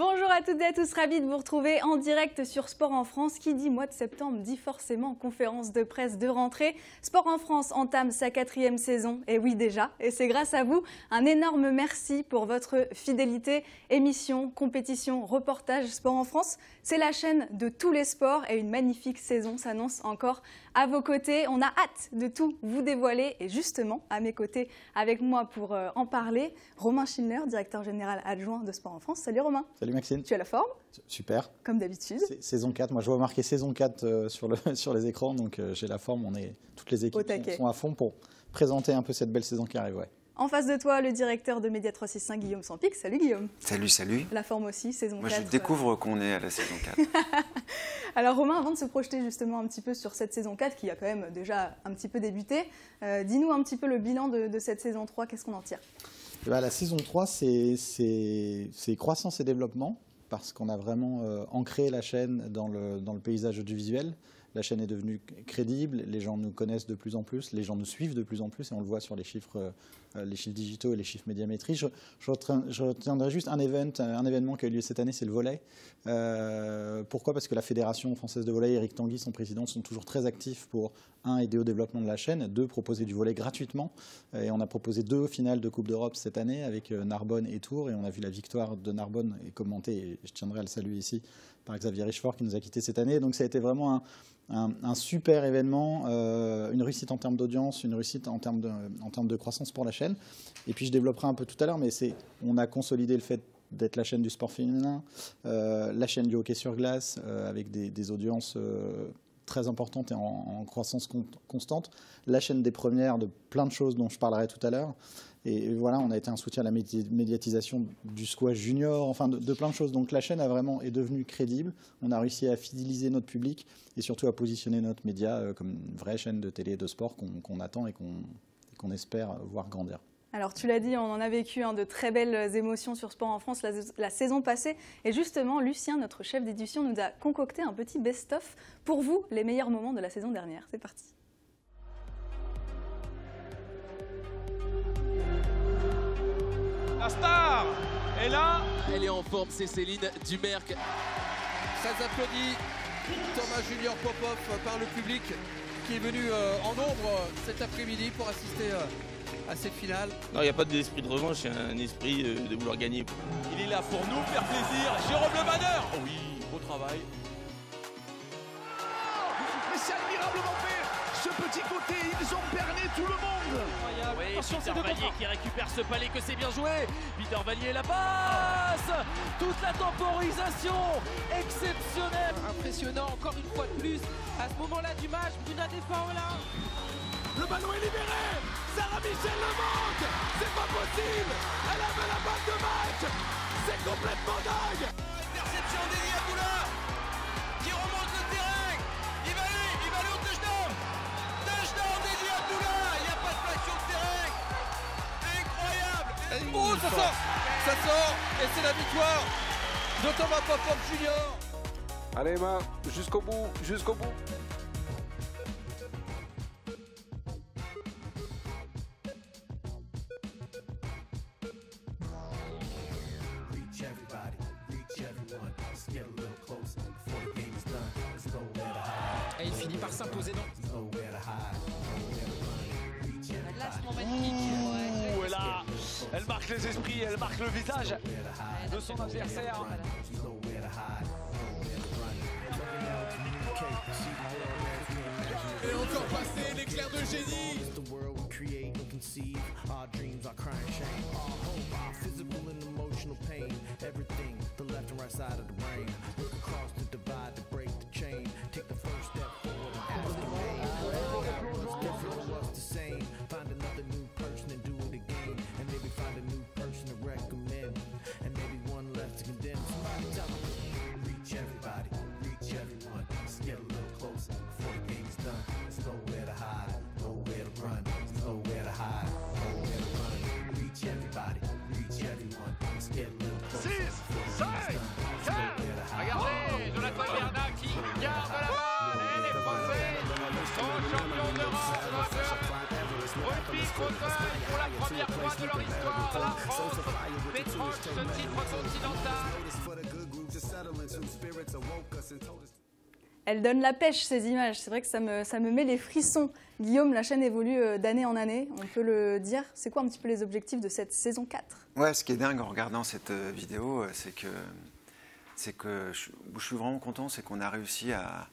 Bonjour à toutes et à tous, ravi de vous retrouver en direct sur Sport en France. Qui dit mois de septembre dit forcément conférence de presse de rentrée. Sport en France entame sa 4e saison, et oui déjà, et c'est grâce à vous. Un énorme merci pour votre fidélité. Émissions, compétitions, reportages, Sport en France, c'est la chaîne de tous les sports et une magnifique saison s'annonce encore à vos côtés. On a hâte de tout vous dévoiler et justement à mes côtés avec moi pour en parler, Romain Schindler, directeur général adjoint de Sport en France. Salut Romain. Salut Maxime. Tu as la forme? Super. Comme d'habitude. Saison 4, moi je vois marquer saison 4 sur les écrans, donc j'ai la forme, toutes les équipes sont à fond pour présenter un peu cette belle saison qui arrive. Ouais. En face de toi, le directeur de Média 365, Guillaume Sampic. Salut Guillaume. Salut, salut. La forme aussi, saison 4. Moi je découvre qu'on est à la saison 4. Alors Romain, avant de se projeter justement un petit peu sur cette saison 4 qui a quand même déjà un petit peu débuté, dis-nous un petit peu le bilan de cette saison 3, qu'est-ce qu'on en tire? La saison 3, c'est croissance et développement, parce qu'on a vraiment ancré la chaîne dans le paysage audiovisuel. La chaîne est devenue crédible, les gens nous connaissent de plus en plus, les gens nous suivent de plus en plus, et on le voit sur les chiffres digitaux et les chiffres médiamétriques. Je retiendrai juste un événement qui a eu lieu cette année, c'est le volley. Pourquoi? Parce que la Fédération française de volley, Eric Tanguy, son président, sont toujours très actifs pour, aider au développement de la chaîne, 2, proposer du volley gratuitement. Et on a proposé 2 finales de Coupe d'Europe cette année avec Narbonne et Tours, et on a vu la victoire de Narbonne est commentée, et je tiendrai à le saluer ici, par Xavier Richefort qui nous a quittés cette année. Donc ça a été vraiment un super événement, une réussite en termes d'audience, une réussite en termes de croissance pour la chaîne. Et puis je développerai un peu tout à l'heure, mais on a consolidé le fait d'être la chaîne du sport féminin, la chaîne du hockey sur glace, avec des audiences très importantes et en croissance constante, la chaîne des premières de plein de choses dont je parlerai tout à l'heure. Et voilà, on a été un soutien à la médiatisation du squash junior, enfin de plein de choses. Donc la chaîne est devenue crédible. On a réussi à fidéliser notre public et surtout à positionner notre média comme une vraie chaîne de télé et de sport qu'on attend et qu'on espère voir grandir. Alors tu l'as dit, on en a vécu de très belles émotions sur Sport en France la saison passée. Et justement, Lucien, notre chef d'édition, nous a concocté un petit best-of pour vous, les meilleurs moments de la saison dernière. C'est parti. La star est là. Elle est en forme, c'est Céline Dumerc. Très applaudi, Thomas Junior Popov par le public qui est venu en nombre cet après-midi pour assister à cette finale. Non, il n'y a pas d'esprit de revanche, il y a un esprit de vouloir gagner. Il est là pour nous faire plaisir. Jérôme Le Banner. Oh oui, beau travail. Mais c'est admirablement fait. Ce petit côté, ils ont berné tout le monde. Oui, Peter Vallier qui récupère ce palais, que c'est bien joué. Peter Vallier, la passe. Toute la temporisation exceptionnelle. Impressionnant encore une fois de plus. À ce moment-là du match, Bruna défend là. Le ballon est libéré. Sarah Michel le manque. C'est pas possible. Elle avait la balle de match. C'est complètement dingue. Interception d'Elie Aboula qui remonte le terrain. Il va aller au touchdown. Touchdown d'Elie Aboula. Il n'y a pas de plaque sur le terrain. Incroyable. Oh, ça sort et c'est la victoire de Thomas Popov Junior. Allez Emma, jusqu'au bout, jusqu'au bout. Et il finit par s'imposer dans. Ouh, et là, elle marque les esprits, elle marque le visage de son adversaire. Et encore passé l'éclair de génie. Regardez, Jonathan Bernat qui garde la balle. Et les Français sont champions d'Europe. Rugby fauteuil pour la première fois de leur histoire. La France décroche ce titre continental. Elle donne la pêche, ces images. C'est vrai que ça me met les frissons. Guillaume, la chaîne évolue d'année en année, on peut le dire. C'est quoi un petit peu les objectifs de cette saison 4 ? Ouais, ce qui est dingue en regardant cette vidéo, c'est que je suis vraiment content, c'est qu'on a réussi à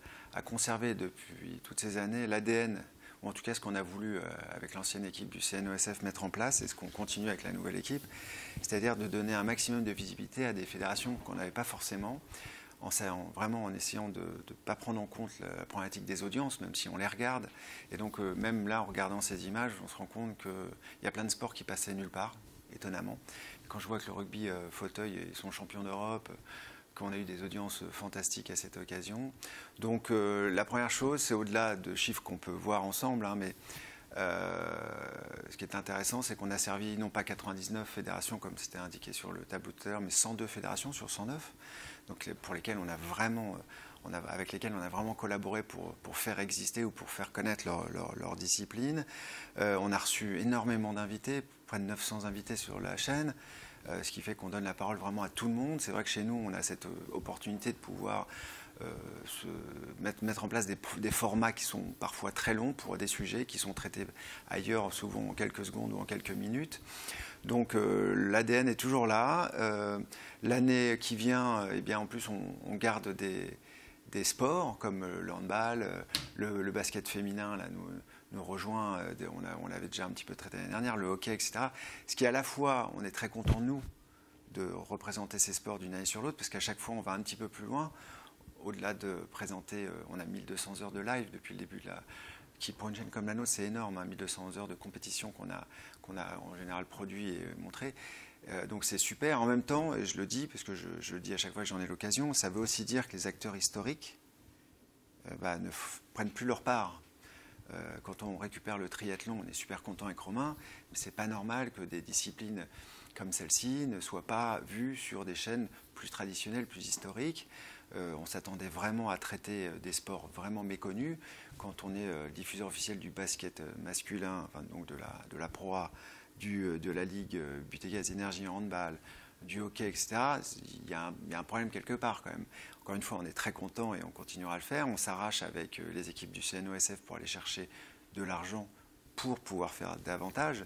conserver depuis toutes ces années l'ADN, ou en tout cas ce qu'on a voulu avec l'ancienne équipe du CNOSF mettre en place et ce qu'on continue avec la nouvelle équipe, c'est-à-dire de donner un maximum de visibilité à des fédérations qu'on n'avait pas forcément, vraiment en essayant de ne pas prendre en compte la problématique des audiences, même si on les regarde. Et donc même là, en regardant ces images, on se rend compte qu'il y a plein de sports qui passaient nulle part, étonnamment. Quand je vois que le rugby fauteuil, ils sont champions d'Europe, qu'on a eu des audiences fantastiques à cette occasion. Donc la première chose, c'est au-delà de chiffres qu'on peut voir ensemble, hein, mais ce qui est intéressant, c'est qu'on a servi non pas 99 fédérations comme c'était indiqué sur le tableau tout à l'heure, mais 102 fédérations sur 109, donc pour lesquelles on a vraiment, avec lesquelles on a vraiment collaboré pour faire exister ou pour faire connaître leur discipline. On a reçu énormément d'invités, près de 900 invités sur la chaîne. Ce qui fait qu'on donne la parole vraiment à tout le monde. C'est vrai que chez nous, on a cette opportunité de pouvoir mettre en place des formats qui sont parfois très longs pour des sujets qui sont traités ailleurs, souvent en quelques secondes ou en quelques minutes. Donc l'ADN est toujours là. L'année qui vient, eh bien, en plus, on garde des sports comme le handball, le basket féminin, là, nous rejoint, on l'avait déjà un petit peu traité l'année dernière, le hockey, etc. Ce qui, à la fois, on est très content, nous, de représenter ces sports d'une année sur l'autre, parce qu'à chaque fois, on va un petit peu plus loin. Au-delà de présenter, on a 1200 heures de live depuis le début qui, pour une chaîne comme la nôtre, c'est énorme, hein, 1200 heures de compétition qu'on a en général produit et montré. Donc c'est super. En même temps, et je le dis, parce que je le dis à chaque fois que j'en ai l'occasion, ça veut aussi dire que les acteurs historiques ne prennent plus leur part. Quand on récupère le triathlon, on est super content avec Romain, mais c'est pas normal que des disciplines comme celle-ci ne soient pas vues sur des chaînes plus traditionnelles, plus historiques. On s'attendait vraiment à traiter des sports vraiment méconnus. Quand on est diffuseur officiel du basket masculin, enfin, donc de la Pro A, de la Ligue Butégaz Énergie en handball, du hockey, etc., il y a un problème quelque part quand même. Encore une fois, on est très content et on continuera à le faire. On s'arrache avec les équipes du CNOSF pour aller chercher de l'argent pour pouvoir faire davantage.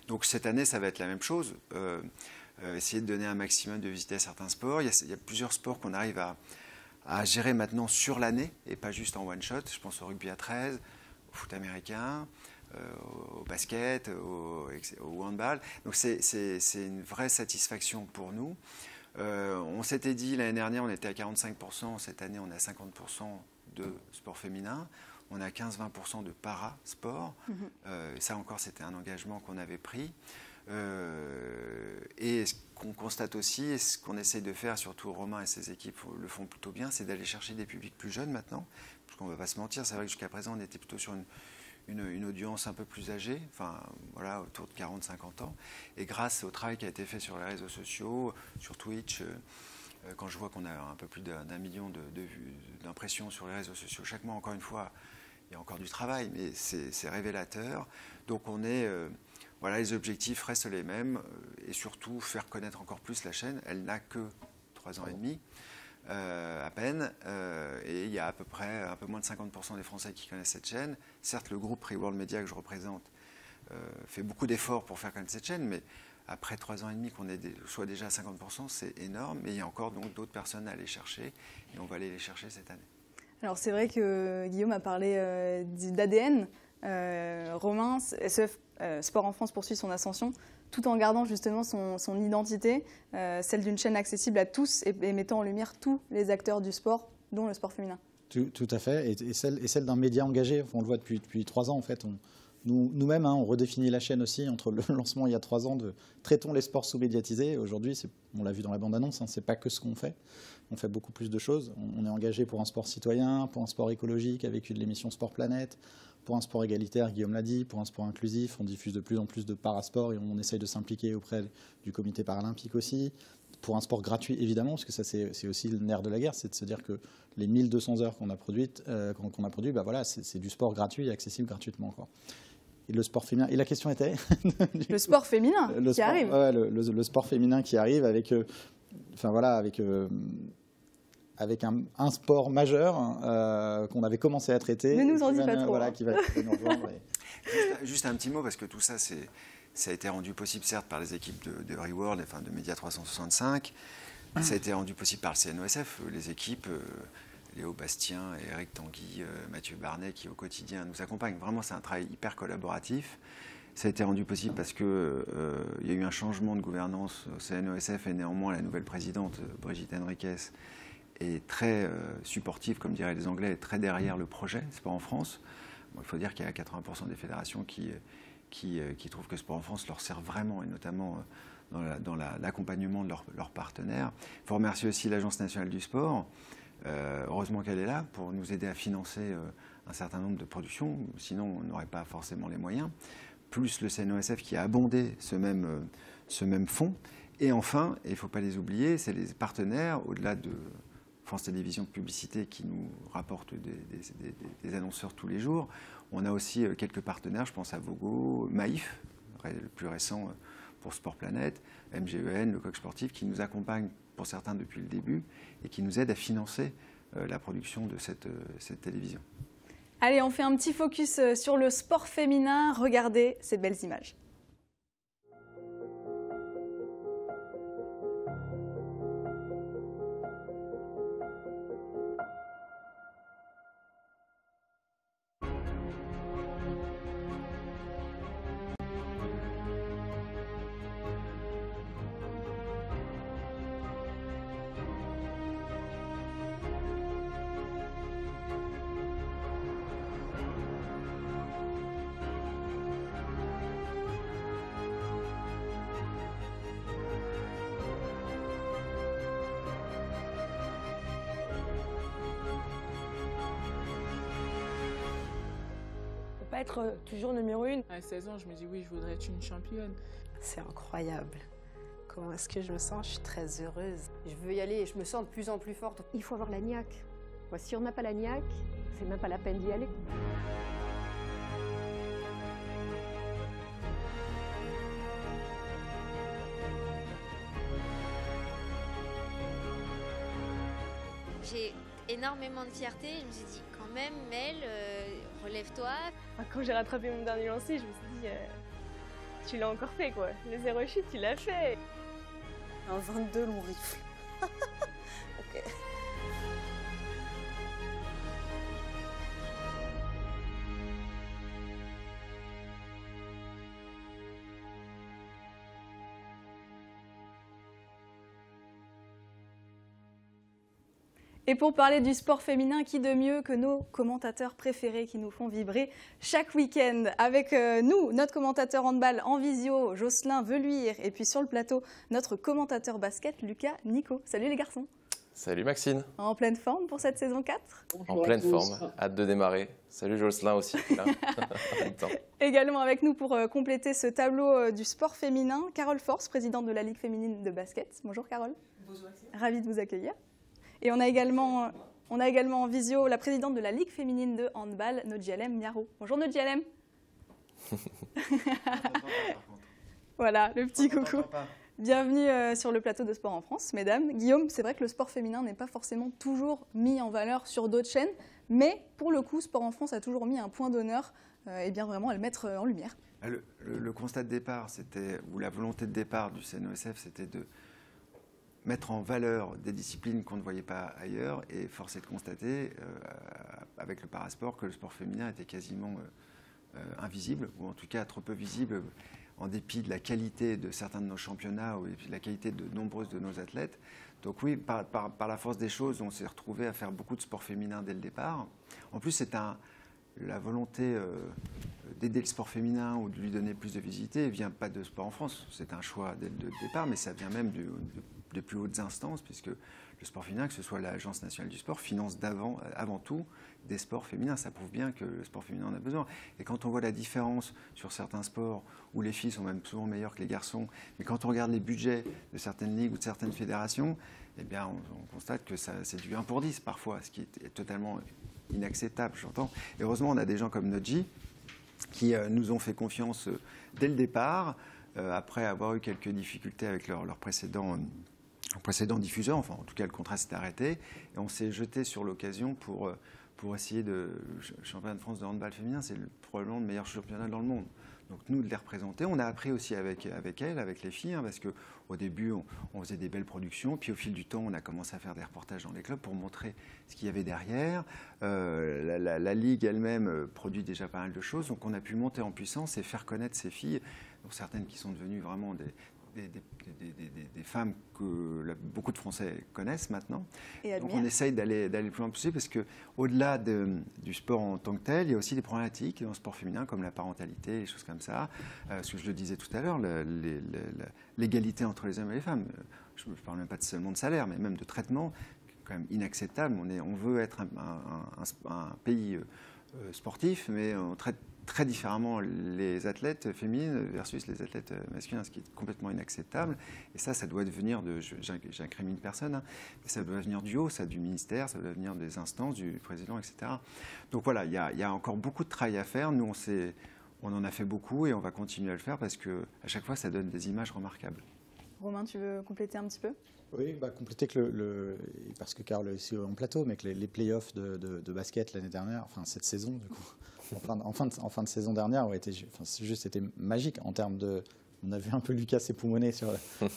Donc cette année, ça va être la même chose. Essayer de donner un maximum de visites à certains sports. Il y a plusieurs sports qu'on arrive à gérer maintenant sur l'année et pas juste en one-shot. Je pense au rugby à 13, au foot américain, au basket, au handball. Donc c'est une vraie satisfaction pour nous. On s'était dit l'année dernière, on était à 45%, cette année on est à 50% de sport féminin, on a 15-20% de para-sport. Ça encore, c'était un engagement qu'on avait pris. Et ce qu'on constate aussi, et ce qu'on essaye de faire, surtout Romain et ses équipes le font plutôt bien, c'est d'aller chercher des publics plus jeunes maintenant. Parce qu'on ne va pas se mentir, c'est vrai que jusqu'à présent, on était plutôt sur une audience un peu plus âgée, enfin voilà, autour de 40-50 ans. Et grâce au travail qui a été fait sur les réseaux sociaux, sur Twitch, quand je vois qu'on a un peu plus d'1 million d'impressions sur les réseaux sociaux chaque mois, encore une fois, il y a encore du travail, mais c'est révélateur. Donc on est... voilà, les objectifs restent les mêmes et surtout faire connaître encore plus la chaîne. Elle n'a que 3 ans et demi, à peine, et il y a à peu près un peu moins de 50% des Français qui connaissent cette chaîne. Certes, le groupe Free World Media que je représente fait beaucoup d'efforts pour faire connaître cette chaîne, mais après 3 ans et demi qu'on soit déjà à 50%, c'est énorme. Mais il y a encore donc d'autres personnes à aller chercher et on va aller les chercher cette année. Alors c'est vrai que Guillaume a parlé d'ADN. Romain, SF Sport en France poursuit son ascension tout en gardant justement son identité, celle d'une chaîne accessible à tous et mettant en lumière tous les acteurs du sport, dont le sport féminin. Tout à fait, et celle d'un média engagé. On le voit depuis 3 ans en fait. Nous-mêmes, on redéfinit la chaîne aussi entre le lancement il y a 3 ans de traitons les sports sous-médiatisés. Aujourd'hui, on l'a vu dans la bande-annonce, c'est pas que ce qu'on fait. On fait beaucoup plus de choses. On est engagé pour un sport citoyen, pour un sport écologique avec l'émission Sport Planète, pour un sport égalitaire, Guillaume l'a dit, pour un sport inclusif. On diffuse de plus en plus de parasport et on essaye de s'impliquer auprès du comité paralympique aussi. Pour un sport gratuit, évidemment, parce que ça, c'est aussi le nerf de la guerre, c'est de se dire que les 1200 heures qu'on a produites, voilà, c'est du sport gratuit et accessible gratuitement encore. Et le sport féminin. Et la question était le sport féminin qui arrive. Ouais, le sport féminin qui arrive avec avec un sport majeur qu'on avait commencé à traiter. Ne nous en dis pas trop. Voilà, qui va nous rejoindre. Juste un petit mot, parce que tout ça, ça a été rendu possible, certes, par les équipes de Reworld, enfin de Média 365. Ça a été rendu possible par le CNOSF, les équipes, Léo Bastien, Eric Tanguy, Mathieu Barnet, qui au quotidien nous accompagnent. Vraiment, c'est un travail hyper collaboratif. Ça a été rendu possible parce qu'il y a eu un changement de gouvernance au CNOSF et néanmoins la nouvelle présidente, Brigitte Henriquez, est très supportive, comme diraient les Anglais, très derrière le projet Sport en France. Bon, il faut dire qu'il y a 80% des fédérations qui trouvent que Sport en France leur sert vraiment, et notamment dans l'accompagnement de leurs partenaires. Il faut remercier aussi l'Agence nationale du sport. Heureusement qu'elle est là pour nous aider à financer un certain nombre de productions, sinon on n'aurait pas forcément les moyens. Plus le CNOSF qui a abondé ce même fonds. Et enfin, et il ne faut pas les oublier, c'est les partenaires, au-delà de France Télévisions Publicité qui nous rapportent des annonceurs tous les jours. On a aussi quelques partenaires, je pense à Vogo, Maïf, le plus récent pour Sport Planète, MGEN, le Coq Sportif, qui nous accompagnent pour certains depuis le début et qui nous aident à financer la production de cette télévision. Allez, on fait un petit focus sur le sport féminin. Regardez ces belles images. Être toujours numéro 1. À 16 ans, je me dis oui, je voudrais être une championne. C'est incroyable. Comment est-ce que je me sens? Je suis très heureuse. Je veux y aller et je me sens de plus en plus forte. Il faut avoir la niaque. Si on n'a pas la niaque, c'est même pas la peine d'y aller. J'ai énormément de fierté. Je me suis dit, quand même, Mel, relève-toi. Quand j'ai rattrapé mon dernier lancer, je me suis dit, tu l'as encore fait quoi. Le zéro chute, tu l'as fait. Un 22 long rifle. Ok. Et pour parler du sport féminin, qui de mieux que nos commentateurs préférés qui nous font vibrer chaque week-end. Avec nous, notre commentateur handball en visio, Jocelyn Veluire, et puis sur le plateau, notre commentateur basket, Lucas Nico. Salut les garçons. Salut Maxine. En pleine forme pour cette saison 4 ? En pleine forme, hâte de démarrer. Salut Jocelyn aussi. Là. En même temps. Également avec nous pour compléter ce tableau du sport féminin, Carole Force, présidente de la Ligue féminine de basket. Bonjour Carole. Bonjour Maxime. Ravie de vous accueillir. Et on a également en visio la présidente de la Ligue féminine de handball, Nodjalem Niaro. Bonjour Nodjalem. Voilà, le petit coucou. Bienvenue sur le plateau de Sport en France, mesdames. Guillaume, c'est vrai que le sport féminin n'est pas forcément toujours mis en valeur sur d'autres chaînes, mais pour le coup, Sport en France a toujours mis un point d'honneur et bien vraiment à le mettre en lumière. Le constat de départ, ou la volonté de départ du CNOSF, c'était de mettre en valeur des disciplines qu'on ne voyait pas ailleurs, et force est de constater, avec le parasport, que le sport féminin était quasiment invisible, ou en tout cas trop peu visible, en dépit de la qualité de certains de nos championnats ou de la qualité de nombreuses de nos athlètes. Donc oui, par la force des choses, on s'est retrouvé à faire beaucoup de sport féminin dès le départ. En plus, c'est la volonté d'aider le sport féminin ou de lui donner plus de visibilité ne vient pas de Sport en France. C'est un choix dès le départ, mais ça vient même de plus hautes instances, puisque le sport féminin, que ce soit l'Agence nationale du sport, finance avant tout des sports féminins. Ça prouve bien que le sport féminin en a besoin. Et quand on voit la différence sur certains sports, où les filles sont même souvent meilleures que les garçons, mais quand on regarde les budgets de certaines ligues ou de certaines fédérations, eh bien, on constate que c'est du 1 pour 10 parfois, ce qui est totalement inacceptable, j'entends. Et heureusement, on a des gens comme Nodji qui nous ont fait confiance dès le départ, après avoir eu quelques difficultés avec leur précédent précédent diffuseur, enfin en tout cas le contrat s'est arrêté, et on s'est jeté sur l'occasion pour essayer de... Championnat de France de handball féminin, c'est probablement le meilleur championnat dans le monde. Donc nous, de les représenter, on a appris aussi avec elles, avec les filles, parce qu'au début, on faisait des belles productions, puis au fil du temps, on a commencé à faire des reportages dans les clubs pour montrer ce qu'il y avait derrière. La Ligue elle-même produit déjà pas mal de choses, donc on a pu monter en puissance et faire connaître ces filles, dont certaines qui sont devenues vraiment des femmes que beaucoup de Français connaissent maintenant. Donc on essaye d'aller le plus loin possible parce qu'au-delà du sport en tant que tel, il y a aussi des problématiques dans le sport féminin comme la parentalité, les choses comme ça. Ce que je le disais tout à l'heure, l'égalité entre les hommes et les femmes. Je ne parle même pas seulement de salaire, mais même de traitement, quand même inacceptable. On veut être un pays sportif, mais on traite très différemment les athlètes féminines versus les athlètes masculins, ce qui est complètement inacceptable. Et ça doit devenir, j'incrimine personne, hein, mais ça doit venir du haut, ça du ministère, ça doit venir des instances, du président, etc. Donc voilà, il y a encore beaucoup de travail à faire. Nous, on en a fait beaucoup et on va continuer à le faire parce qu'à chaque fois, ça donne des images remarquables. Romain, tu veux compléter un petit peu ? Oui, compléter que parce que Carole est aussi en plateau, mais que les playoffs de basket l'année dernière, enfin cette saison du coup, en fin de saison dernière, c'était magique en termes de... On a vu un peu Lucas s'époumoner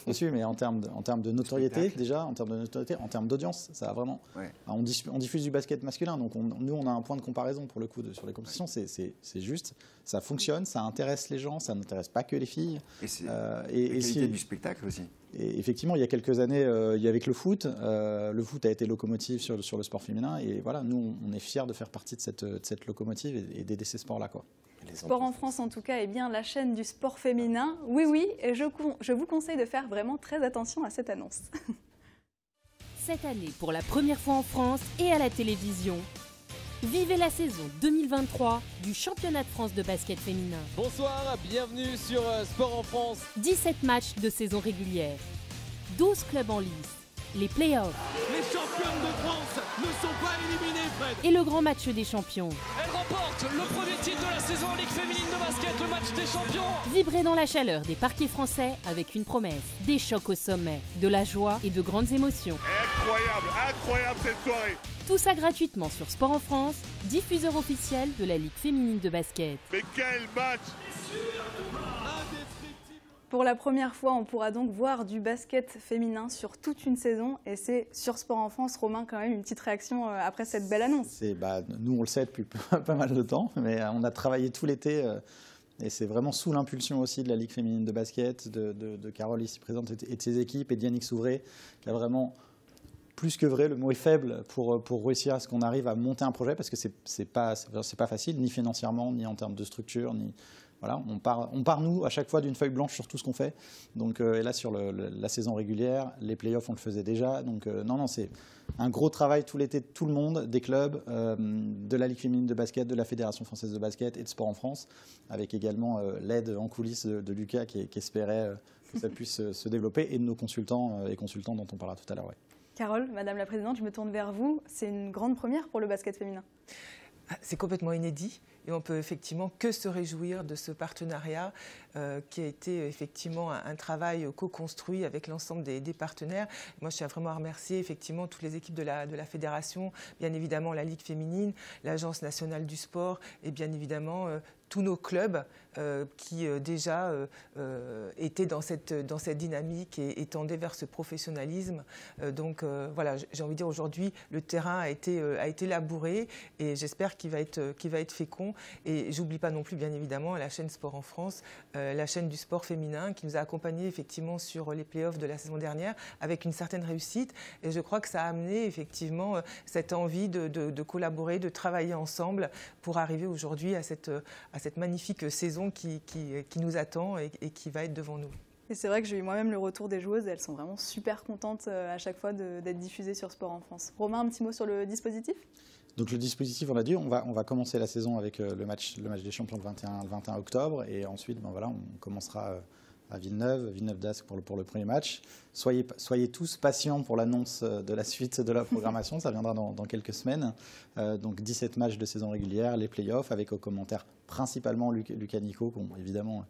dessus, mais en termes de notoriété déjà, en termes d'audience, ça a vraiment... Ouais. On diffuse du basket masculin, donc nous on a un point de comparaison pour le coup sur les compétitions, c'est juste, ça fonctionne, ça intéresse les gens, ça n'intéresse pas que les filles. Et c'est la qualité du spectacle aussi. Et effectivement, il y a quelques années, il y avait avec le foot a été locomotive sur le sport féminin, et voilà, nous on est fiers de faire partie de cette locomotive et d'aider ces sports-là, quoi. Sport en France, en tout cas, est bien la chaîne du sport féminin. Oui, et je vous conseille de faire vraiment très attention à cette annonce. Cette année, pour la première fois en France et à la télévision, vivez la saison 2023 du championnat de France de basket féminin. Bonsoir, bienvenue sur Sport en France. 17 matchs de saison régulière, 12 clubs en lice, les playoffs. Les championnes de France ne sont pas éliminées, Fred. Et le grand match des champions. Elle remporte le premier titre de la saison en Ligue féminine de basket, le match des champions. Vibrez dans la chaleur des parquets français avec une promesse, des chocs au sommet, de la joie et de grandes émotions. Incroyable cette soirée. Tout ça gratuitement sur Sport en France, diffuseur officiel de la Ligue féminine de basket. Mais quel match! Pour la première fois, on pourra donc voir du basket féminin sur toute une saison, et c'est sur Sport en France. Romain, quand même, une petite réaction après cette belle annonce. Nous, on le sait depuis pas mal de temps, mais on a travaillé tout l'été, et c'est vraiment sous l'impulsion aussi de la Ligue féminine de basket, de Carole ici présente et de ses équipes, et d'Yannick Souvray, qui a vraiment... Plus que vrai, le mot est faible pour réussir à ce qu'on arrive à monter un projet, parce que c'est pas facile, ni financièrement, ni en termes de structure, ni... Voilà, on part nous à chaque fois d'une feuille blanche sur tout ce qu'on fait. Donc, et là sur la saison régulière, les playoffs on le faisait déjà. Donc non, c'est un gros travail tout l'été de tout le monde, des clubs, de la Ligue féminine de basket, de la Fédération française de basket et de sport en France, avec également l'aide en coulisses de Lucas qui espérait que ça puisse se développer, et de nos consultants et consultants dont on parlera tout à l'heure. Ouais. Carole, Madame la Présidente, je me tourne vers vous. C'est une grande première pour le basket féminin. C'est complètement inédit et on peut effectivement que se réjouir de ce partenariat qui a été effectivement un travail co-construit avec l'ensemble des partenaires. Moi, je tiens vraiment à remercier effectivement toutes les équipes de la fédération, bien évidemment la Ligue féminine, l'Agence nationale du sport et bien évidemment tous nos clubs qui déjà étaient dans cette dynamique et tendaient vers ce professionnalisme. Donc voilà, j'ai envie de dire aujourd'hui, le terrain a été labouré et j'espère qu'il va être fécond. Et j'oublie pas non plus, bien évidemment, la chaîne Sport en France, la chaîne du sport féminin qui nous a accompagnés effectivement sur les playoffs de la saison dernière avec une certaine réussite. Et je crois que ça a amené effectivement cette envie de collaborer, de travailler ensemble pour arriver aujourd'hui à cette magnifique saison qui nous attend et qui va être devant nous. Et c'est vrai que j'ai eu moi-même le retour des joueuses et elles sont vraiment super contentes à chaque fois d'être diffusées sur Sport en France. Romain, un petit mot sur le dispositif ? Donc le dispositif, on l'a dit, on va commencer la saison avec le match des champions le 21 octobre, et ensuite on commencera à Villeneuve d'Ascq pour le premier match. Soyez tous patients pour l'annonce de la suite de la programmation, ça viendra dans quelques semaines. Donc 17 matchs de saison régulière, les playoffs, avec aux commentaires principalement Lucas Nico, évidemment,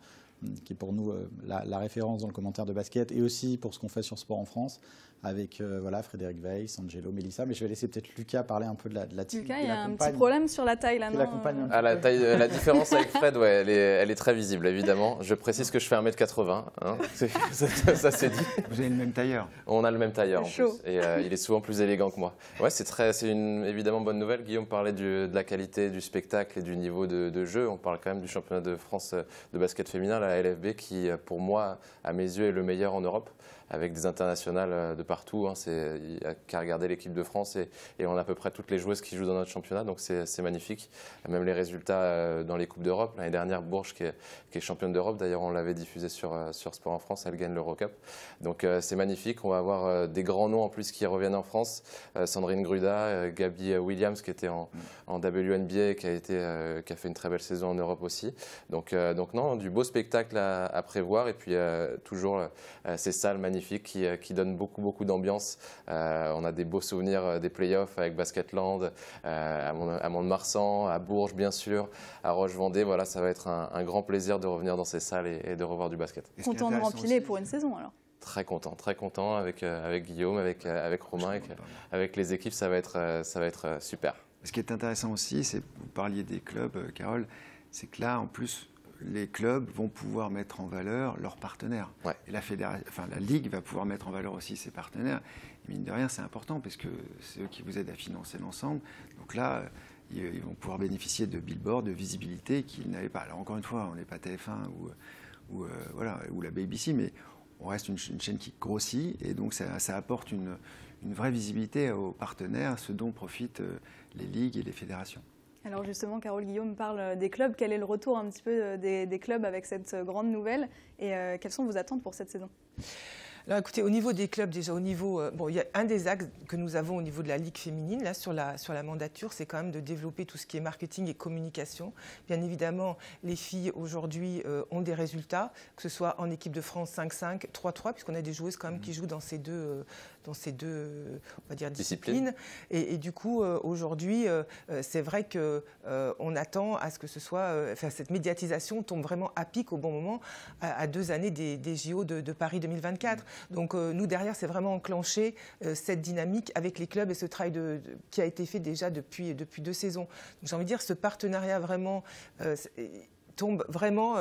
qui est pour nous la référence dans le commentaire de basket, et aussi pour ce qu'on fait sur Sport en France, avec voilà, Frédéric Weiss, Angelo, Mélissa. Mais je vais laisser peut-être Lucas parler un peu de la team. Lucas, il y a un petit problème sur la taille là, non la taille, la différence avec Fred, ouais, elle est très visible, évidemment. Je précise que je fais 1m80. Hein. Ça c'est dit. Vous avez le même tailleur. On a le même tailleur en plus. Et il est souvent plus élégant que moi. Ouais, c'est une évidemment bonne nouvelle. Guillaume parlait de la qualité du spectacle et du niveau de jeu. On parle quand même du championnat de France de basket féminin, la LFB, qui pour moi, à mes yeux, est le meilleur en Europe, avec des internationales de partout. Hein. Il n'y a qu'à regarder l'équipe de France et on a à peu près toutes les joueuses qui jouent dans notre championnat, donc c'est magnifique. Même les résultats dans les Coupes d'Europe. L'année dernière, Bourges, qui est championne d'Europe, d'ailleurs on l'avait diffusé sur Sport en France, elle gagne l'Eurocup. Donc c'est magnifique, on va avoir des grands noms en plus qui reviennent en France. Sandrine Gruda, Gabi Williams qui était en WNBA et qui a fait une très belle saison en Europe aussi. Donc non, du beau spectacle à prévoir et puis toujours ces salles magnifiques qui donnent beaucoup d'ambiance. On a des beaux souvenirs des playoffs avec Basketland, à Mont-de-Marsan, à Bourges bien sûr, à Roche-Vendée. Voilà, ça va être un grand plaisir de revenir dans ces salles et de revoir du basket. Content de rempiler pour une saison alors. Très content avec Guillaume, avec Romain, avec les équipes, ça va être super. Ce qui est intéressant aussi, c'est vous parliez des clubs, Carole, c'est que là en plus les clubs vont pouvoir mettre en valeur leurs partenaires. Ouais. Et la Ligue va pouvoir mettre en valeur aussi ses partenaires. Et mine de rien, c'est important parce que c'est eux qui vous aident à financer l'ensemble. Donc là, ils vont pouvoir bénéficier de billboards, de visibilité qu'ils n'avaient pas. Alors encore une fois, on n'est pas TF1 ou la BBC, mais on reste une chaîne qui grossit et donc ça apporte une vraie visibilité aux partenaires, ce dont profitent les ligues et les fédérations. Alors justement, Carole, Guillaume parle des clubs. Quel est le retour un petit peu des clubs avec cette grande nouvelle et quelles sont vos attentes pour cette saison ? Alors écoutez, au niveau des clubs, déjà au niveau, il y a un des axes que nous avons au niveau de la Ligue féminine, là sur la mandature, c'est quand même de développer tout ce qui est marketing et communication. Bien évidemment, les filles aujourd'hui ont des résultats, que ce soit en équipe de France 5-5, 3-3, puisqu'on a des joueuses quand même qui jouent dans ces deux on va dire, disciplines. Et du coup, aujourd'hui, c'est vrai qu'on attend à ce que ce soit, cette médiatisation tombe vraiment à pic au bon moment, à 2 années des JO de Paris 2024. Donc nous, derrière, c'est vraiment enclencher cette dynamique avec les clubs et ce travail qui a été fait déjà depuis 2 saisons. Donc j'ai envie de dire, ce partenariat vraiment tombe vraiment...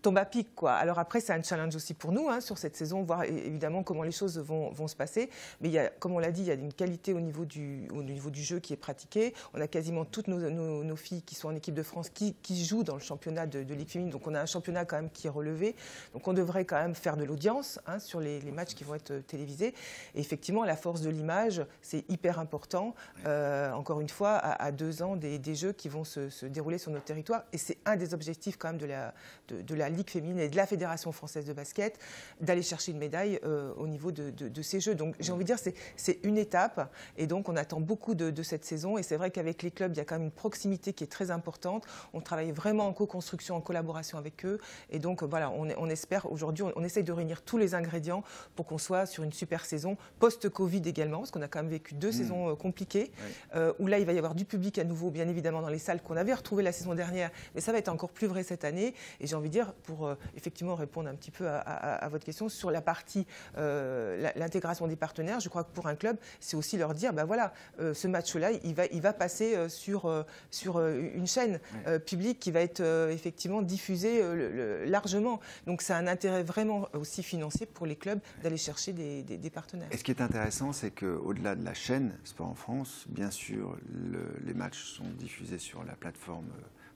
tombe à pic, quoi. Alors après, c'est un challenge aussi pour nous sur cette saison, voir évidemment comment les choses vont se passer. Mais il y a, comme on l'a dit, il y a une qualité au niveau du jeu qui est pratiqué. On a quasiment toutes nos filles qui sont en équipe de France qui jouent dans le championnat de Ligue féminine. Donc on a un championnat quand même qui est relevé. Donc on devrait quand même faire de l'audience sur les matchs qui vont être télévisés. Et effectivement, la force de l'image, c'est hyper important. Encore une fois, à 2 ans des Jeux qui vont se dérouler sur notre territoire. Et c'est un des objectifs quand même de la Ligue féminine et de la Fédération française de basket, d'aller chercher une médaille au niveau de ces Jeux. Donc j'ai envie de dire, c'est une étape et donc on attend beaucoup de cette saison et c'est vrai qu'avec les clubs, il y a quand même une proximité qui est très importante. On travaille vraiment en co-construction, en collaboration avec eux et donc voilà, on espère aujourd'hui, on essaye de réunir tous les ingrédients pour qu'on soit sur une super saison, post-Covid également, parce qu'on a quand même vécu 2 saisons compliquées, où là il va y avoir du public à nouveau, bien évidemment dans les salles qu'on avait retrouvées la saison dernière, mais ça va être encore plus vrai cette année et j'ai envie de dire, pour effectivement répondre un petit peu à votre question sur la partie l'intégration des partenaires. Je crois que pour un club, c'est aussi leur dire, voilà, ce match-là, il va passer sur une chaîne publique qui va être effectivement diffusée largement. Donc c'est un intérêt vraiment aussi financier pour les clubs d'aller chercher des partenaires. Et ce qui est intéressant, c'est qu'au-delà de la chaîne Sport en France, bien sûr, les matchs sont diffusés sur la plateforme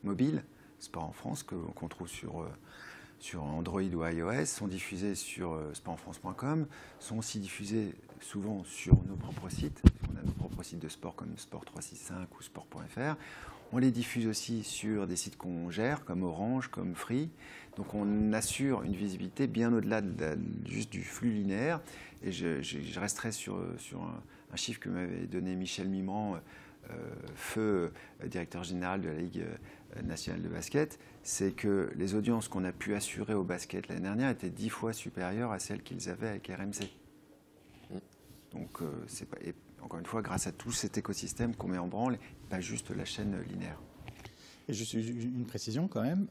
mobile Sport en France qu'on trouve sur Android ou iOS, sont diffusés sur sportenfrance.com, sont aussi diffusés souvent sur nos propres sites. On a nos propres sites de sport comme Sport 365 ou Sport.fr. On les diffuse aussi sur des sites qu'on gère comme Orange, comme Free. Donc on assure une visibilité bien au-delà juste du flux linéaire. Et je resterai sur un chiffre que m'avait donné Michel Mimran, feu directeur général de la Ligue nationale de basket, c'est que les audiences qu'on a pu assurer au basket l'année dernière étaient 10 fois supérieures à celles qu'ils avaient avec RMC. Donc, encore une fois, grâce à tout cet écosystème qu'on met en branle, pas juste la chaîne linéaire. Et juste une précision quand même,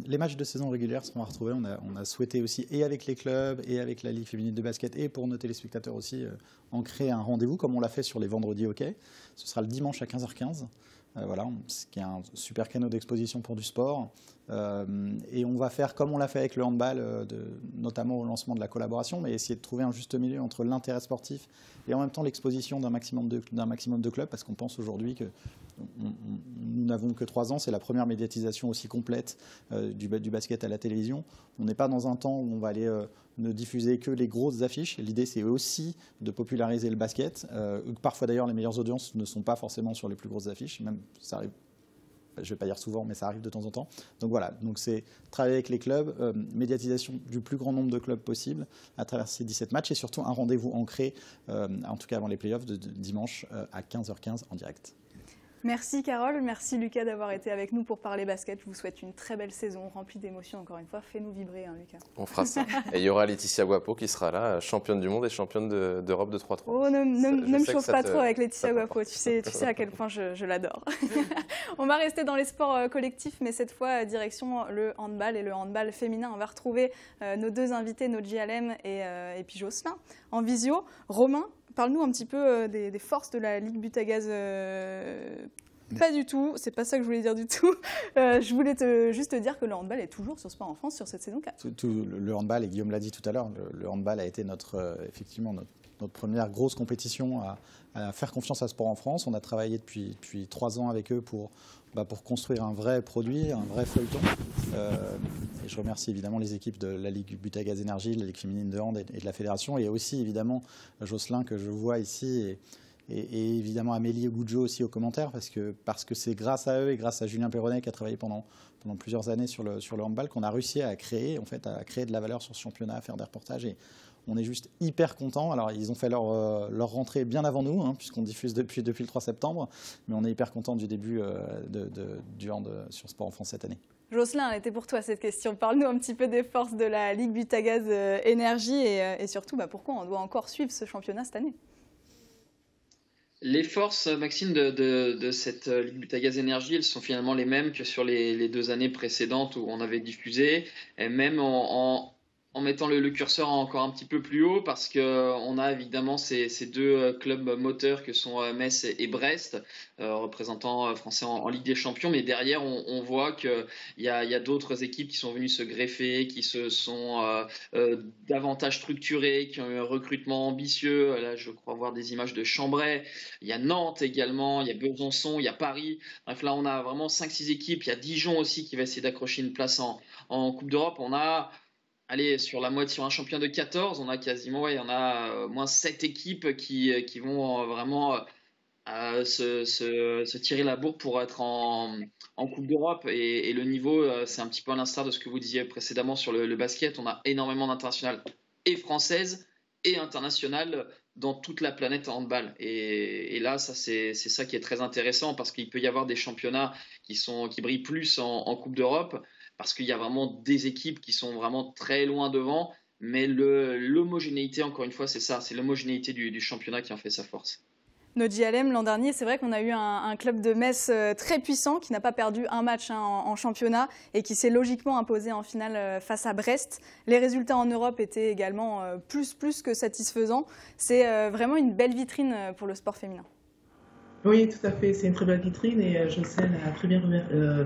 les matchs de saison régulière seront à retrouver. On a souhaité aussi, et avec les clubs, et avec la Ligue féminine de basket, et pour nos téléspectateurs aussi, en créer un rendez-vous comme on l'a fait sur les vendredis hockey. Ce sera le dimanche à 15h15. Voilà, ce qui est un super canal d'exposition pour du sport. Et on va faire comme on l'a fait avec le handball, notamment au lancement de la collaboration, mais essayer de trouver un juste milieu entre l'intérêt sportif et en même temps l'exposition d'un maximum de clubs, parce qu'on pense aujourd'hui que nous n'avons que 3 ans, c'est la première médiatisation aussi complète du basket à la télévision. On n'est pas dans un temps où on va aller ne diffuser que les grosses affiches. L'idée, c'est aussi de populariser le basket. Parfois, d'ailleurs, les meilleures audiences ne sont pas forcément sur les plus grosses affiches. Même, ça arrive, je ne vais pas dire souvent, mais ça arrive de temps en temps. Donc voilà, donc c'est travailler avec les clubs, médiatisation du plus grand nombre de clubs possible à travers ces 17 matchs et surtout un rendez-vous ancré, en tout cas avant les playoffs, de dimanche à 15h15 en direct. Merci Carole, merci Lucas d'avoir été avec nous pour parler basket. Je vous souhaite une très belle saison remplie d'émotions encore une fois. Fais-nous vibrer, hein, Lucas. On fera ça. Et il y aura Laetitia Guapo qui sera là, championne du monde et championne d'Europe de 3-3. Oh, ne me chauffe pas trop avec Laetitia Guapo, tu sais à quel point je l'adore. On va rester dans les sports collectifs, mais cette fois direction le handball et le handball féminin. On va retrouver nos 2 invités, Nodji Alem et puis Jocelyn en visio. Romain, parle-nous un petit peu des forces de la Ligue Butagaz. Pas du tout, c'est pas ça que je voulais dire du tout. Je voulais juste te dire que le handball est toujours sur Sport en France sur cette saison 4. Le handball, et Guillaume l'a dit tout à l'heure, le handball a été effectivement notre première grosse compétition à faire confiance à Sport en France. On a travaillé depuis 3 ans avec eux pour construire un vrai produit, un vrai feuilleton. Et je remercie évidemment les équipes de la Ligue Butagaz Énergie, de la Ligue féminine de hand et de la fédération, et aussi évidemment Jocelyn que je vois ici, et évidemment Amélie Goujo aussi aux commentaires, parce que c'est grâce à eux et grâce à Julien Perronnet qui a travaillé pendant plusieurs années sur le handball qu'on a réussi à créer de la valeur sur ce championnat, à faire des reportages. Et on est juste hyper contents. Alors, ils ont fait leur rentrée bien avant nous, puisqu'on diffuse depuis le 3 septembre. Mais on est hyper contents du début du hand sur Sport en France cette année. Jocelyn, elle était pour toi cette question. Parle-nous un petit peu des forces de la Ligue Butagaz Énergie et surtout pourquoi on doit encore suivre ce championnat cette année. Les forces, Maxime, de cette Ligue Butagaz Énergie, elles sont finalement les mêmes que sur les 2 années précédentes où on avait diffusé, et même en mettant le curseur encore un petit peu plus haut, parce qu'on a évidemment ces 2 clubs moteurs que sont Metz et Brest, représentants français en Ligue des Champions, mais derrière on voit qu'il y a d'autres équipes qui sont venues se greffer, qui se sont davantage structurées, qui ont eu un recrutement ambitieux. Là, je crois voir des images de Chambray, il y a Nantes également, il y a Besançon, il y a Paris. Bref, là on a vraiment 5-6 équipes, il y a Dijon aussi qui va essayer d'accrocher une place en Coupe d'Europe. On a sur un championnat de 14, on a quasiment, on a moins 7 équipes qui vont vraiment se tirer la bourre pour être en Coupe d'Europe. Et le niveau, c'est un petit peu à l'instar de ce que vous disiez précédemment sur le basket. On a énormément d'internationales et françaises et internationales dans toute la planète en handball. Et là, c'est ça qui est très intéressant, parce qu'il peut y avoir des championnats qui brillent plus en Coupe d'Europe, parce qu'il y a vraiment des équipes qui sont vraiment très loin devant, mais l'homogénéité, encore une fois, c'est ça, c'est l'homogénéité du championnat qui en fait sa force. Nodji Alem, l'an dernier, c'est vrai qu'on a eu un club de Metz très puissant qui n'a pas perdu un match en championnat et qui s'est logiquement imposé en finale face à Brest. Les résultats en Europe étaient également plus que satisfaisants. C'est vraiment une belle vitrine pour le sport féminin. Oui, tout à fait. C'est une très belle vitrine et Jocelyn a très bien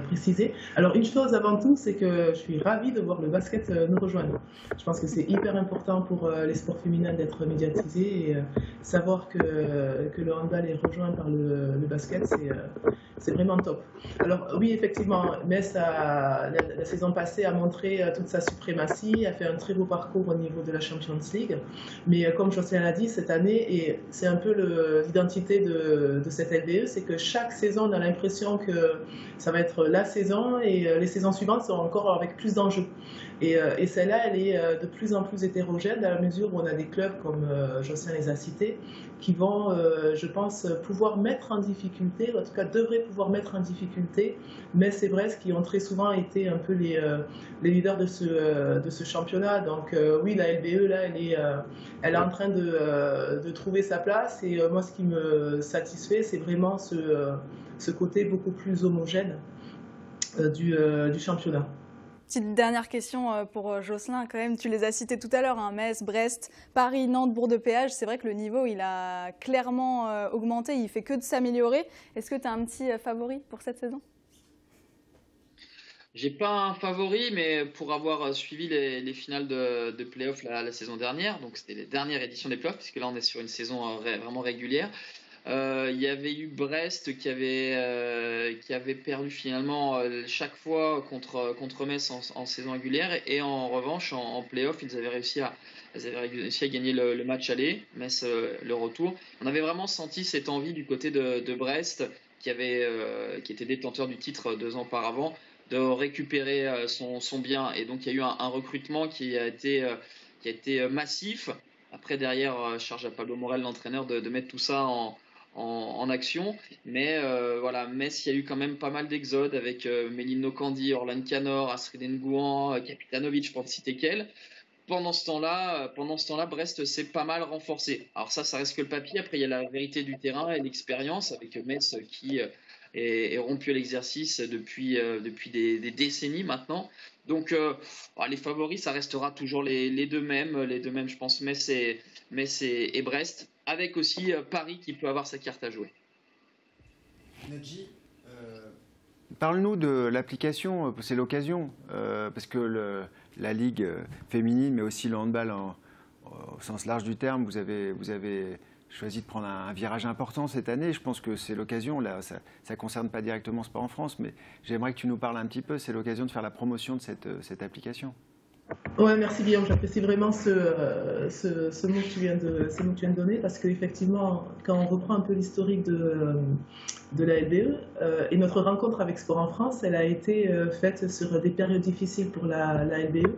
précisé. Alors, une chose avant tout, c'est que je suis ravie de voir le basket nous rejoindre. Je pense que c'est hyper important pour les sports féminins d'être médiatisés et savoir que le handball est rejoint par le basket, c'est vraiment top. Alors, oui, effectivement, Metz, la saison passée, a montré toute sa suprématie, a fait un très beau parcours au niveau de la Champions League. Mais comme Jocelyn l'a dit, cette année, et c'est un peu l'identité de cette LBE, c'est que chaque saison, on a l'impression que ça va être la saison et les saisons suivantes seront encore avec plus d'enjeux. Et celle-là, elle est de plus en plus hétérogène dans la mesure où on a des clubs, comme Jocelyn les a cités, qui vont, je pense, pouvoir mettre en difficulté, en tout cas devraient pouvoir mettre en difficulté Metz et Brest, qui ont très souvent été un peu les leaders de ce championnat. Donc oui, la LBE, là, elle est en train de trouver sa place. Et moi, ce qui me satisfait, c'est vraiment ce côté beaucoup plus homogène. du championnat. Petite dernière question pour Jocelyn, quand même, tu les as cités tout à l'heure, hein, Metz, Brest, Paris, Nantes, Bourg-de-Péage. C'est vrai que le niveau, il a clairement augmenté, il fait que de s'améliorer. Est-ce que tu as un petit favori pour cette saison? J'ai pas un favori, mais pour avoir suivi les finales de play-off la saison dernière, donc c'était les dernières éditions des play-offs, puisque là on est sur une saison vraiment régulière. Il y avait eu Brest qui avait perdu finalement chaque fois contre Metz en saison régulière, et en revanche en play-off ils avaient réussi à gagner le match aller, Metz le retour. On avait vraiment senti cette envie du côté de Brest qui était détenteur du titre 2 ans auparavant, de récupérer son bien, et donc il y a eu un recrutement qui a été massif. Après derrière, charge à Pablo Morel, l'entraîneur, de mettre tout ça en action, mais voilà, Metz, il y a eu quand même pas mal d'exodes avec Méline Nokandi, Orlan Canor, Astrid Ngouan, Kapitanovic, pour ne citer qu'elle. Pendant ce temps-là, Brest s'est pas mal renforcé. Alors ça reste que le papier. Après, il y a la vérité du terrain et l'expérience avec Metz qui est rompu à l'exercice depuis des décennies maintenant. Donc les favoris, ça restera toujours les deux mêmes, je pense, Metz et Brest, avec aussi Paris qui peut avoir sa carte à jouer. Nadji, parle-nous de l'application, c'est l'occasion, parce que la Ligue féminine, mais aussi le handball au sens large du terme, vous avez choisi de prendre un virage important cette année. Je pense que c'est l'occasion, là, ça ne concerne pas directement Sport en France, mais j'aimerais que tu nous parles un petit peu, c'est l'occasion de faire la promotion de cette application. Ouais, merci Guillaume, j'apprécie vraiment ce mot que tu viens de donner, parce qu'effectivement, quand on reprend un peu l'historique de la LBE, et notre rencontre avec Sport en France, elle a été faite sur des périodes difficiles pour la LBE.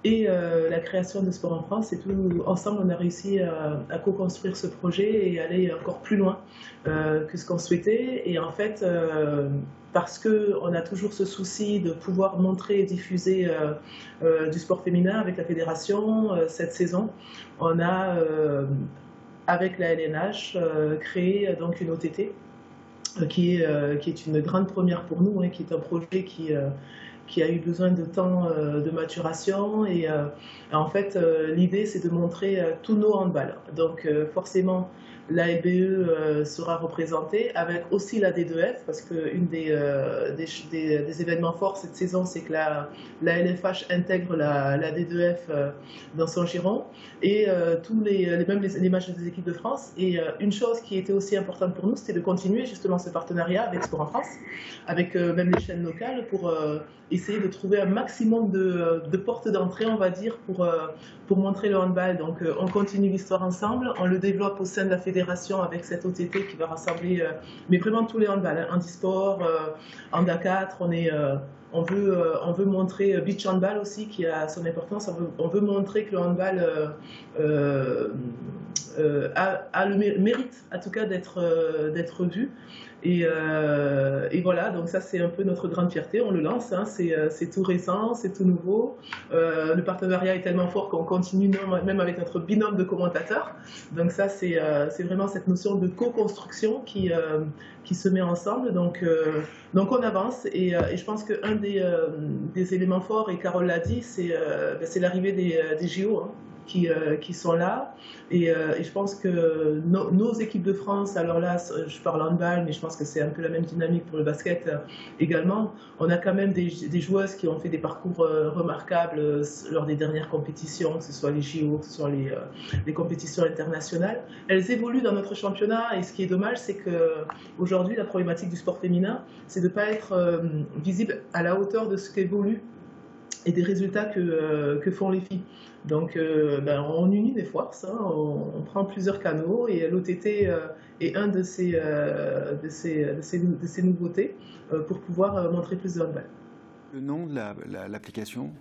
Et la création de Sport en France, et tout ensemble, on a réussi à co-construire ce projet et aller encore plus loin que ce qu'on souhaitait. Et en fait, parce qu'on a toujours ce souci de pouvoir montrer et diffuser du sport féminin avec la fédération, cette saison, on a, avec la LNH, créé donc une OTT qui est une grande première pour nous, hein, qui est un projet qui a eu besoin de temps de maturation, et en fait l'idée c'est de montrer tous nos handballs. Donc forcément la LBE sera représentée, avec aussi la D2F, parce qu'une des événements forts cette saison, c'est que la LFH intègre la D2F dans son giron, et même les matchs des équipes de France. Et une chose qui était aussi importante pour nous, c'était de continuer justement ce partenariat avec Sport en France, avec même les chaînes locales, pour essayer de trouver un maximum de portes d'entrée, on va dire, pour montrer le handball. Donc on continue l'histoire ensemble, on le développe au sein de la fédération avec cette OTT qui va rassembler mais vraiment tous les handballs, hein, handisport, handa 4, on veut montrer beach handball aussi, qui a son importance. On veut montrer que le handball a le mérite, en tout cas, d'être vu. Et voilà, donc ça c'est un peu notre grande fierté, on le lance, hein, c'est tout récent, c'est tout nouveau. Le partenariat est tellement fort qu'on continue même avec notre binôme de commentateurs. Donc ça c'est vraiment cette notion de co-construction qui se met ensemble. Donc on avance, et je pense qu'un des éléments forts, et Carole l'a dit, c'est l'arrivée des JO, hein, qui sont là, et je pense que nos équipes de France, alors là je parle handball, mais je pense que c'est un peu la même dynamique pour le basket également. On a quand même des joueuses qui ont fait des parcours remarquables lors des dernières compétitions, que ce soit les JO, que ce soit les compétitions internationales. Elles évoluent dans notre championnat, et ce qui est dommage, c'est qu'aujourd'hui la problématique du sport féminin, c'est de ne pas être visible à la hauteur de ce qu'évolue et des résultats que font les filles. Donc on unit des forces, hein, on prend plusieurs canaux, et l'OTT est un de ces nouveautés pour pouvoir montrer plus de handball. Le nom de l'application?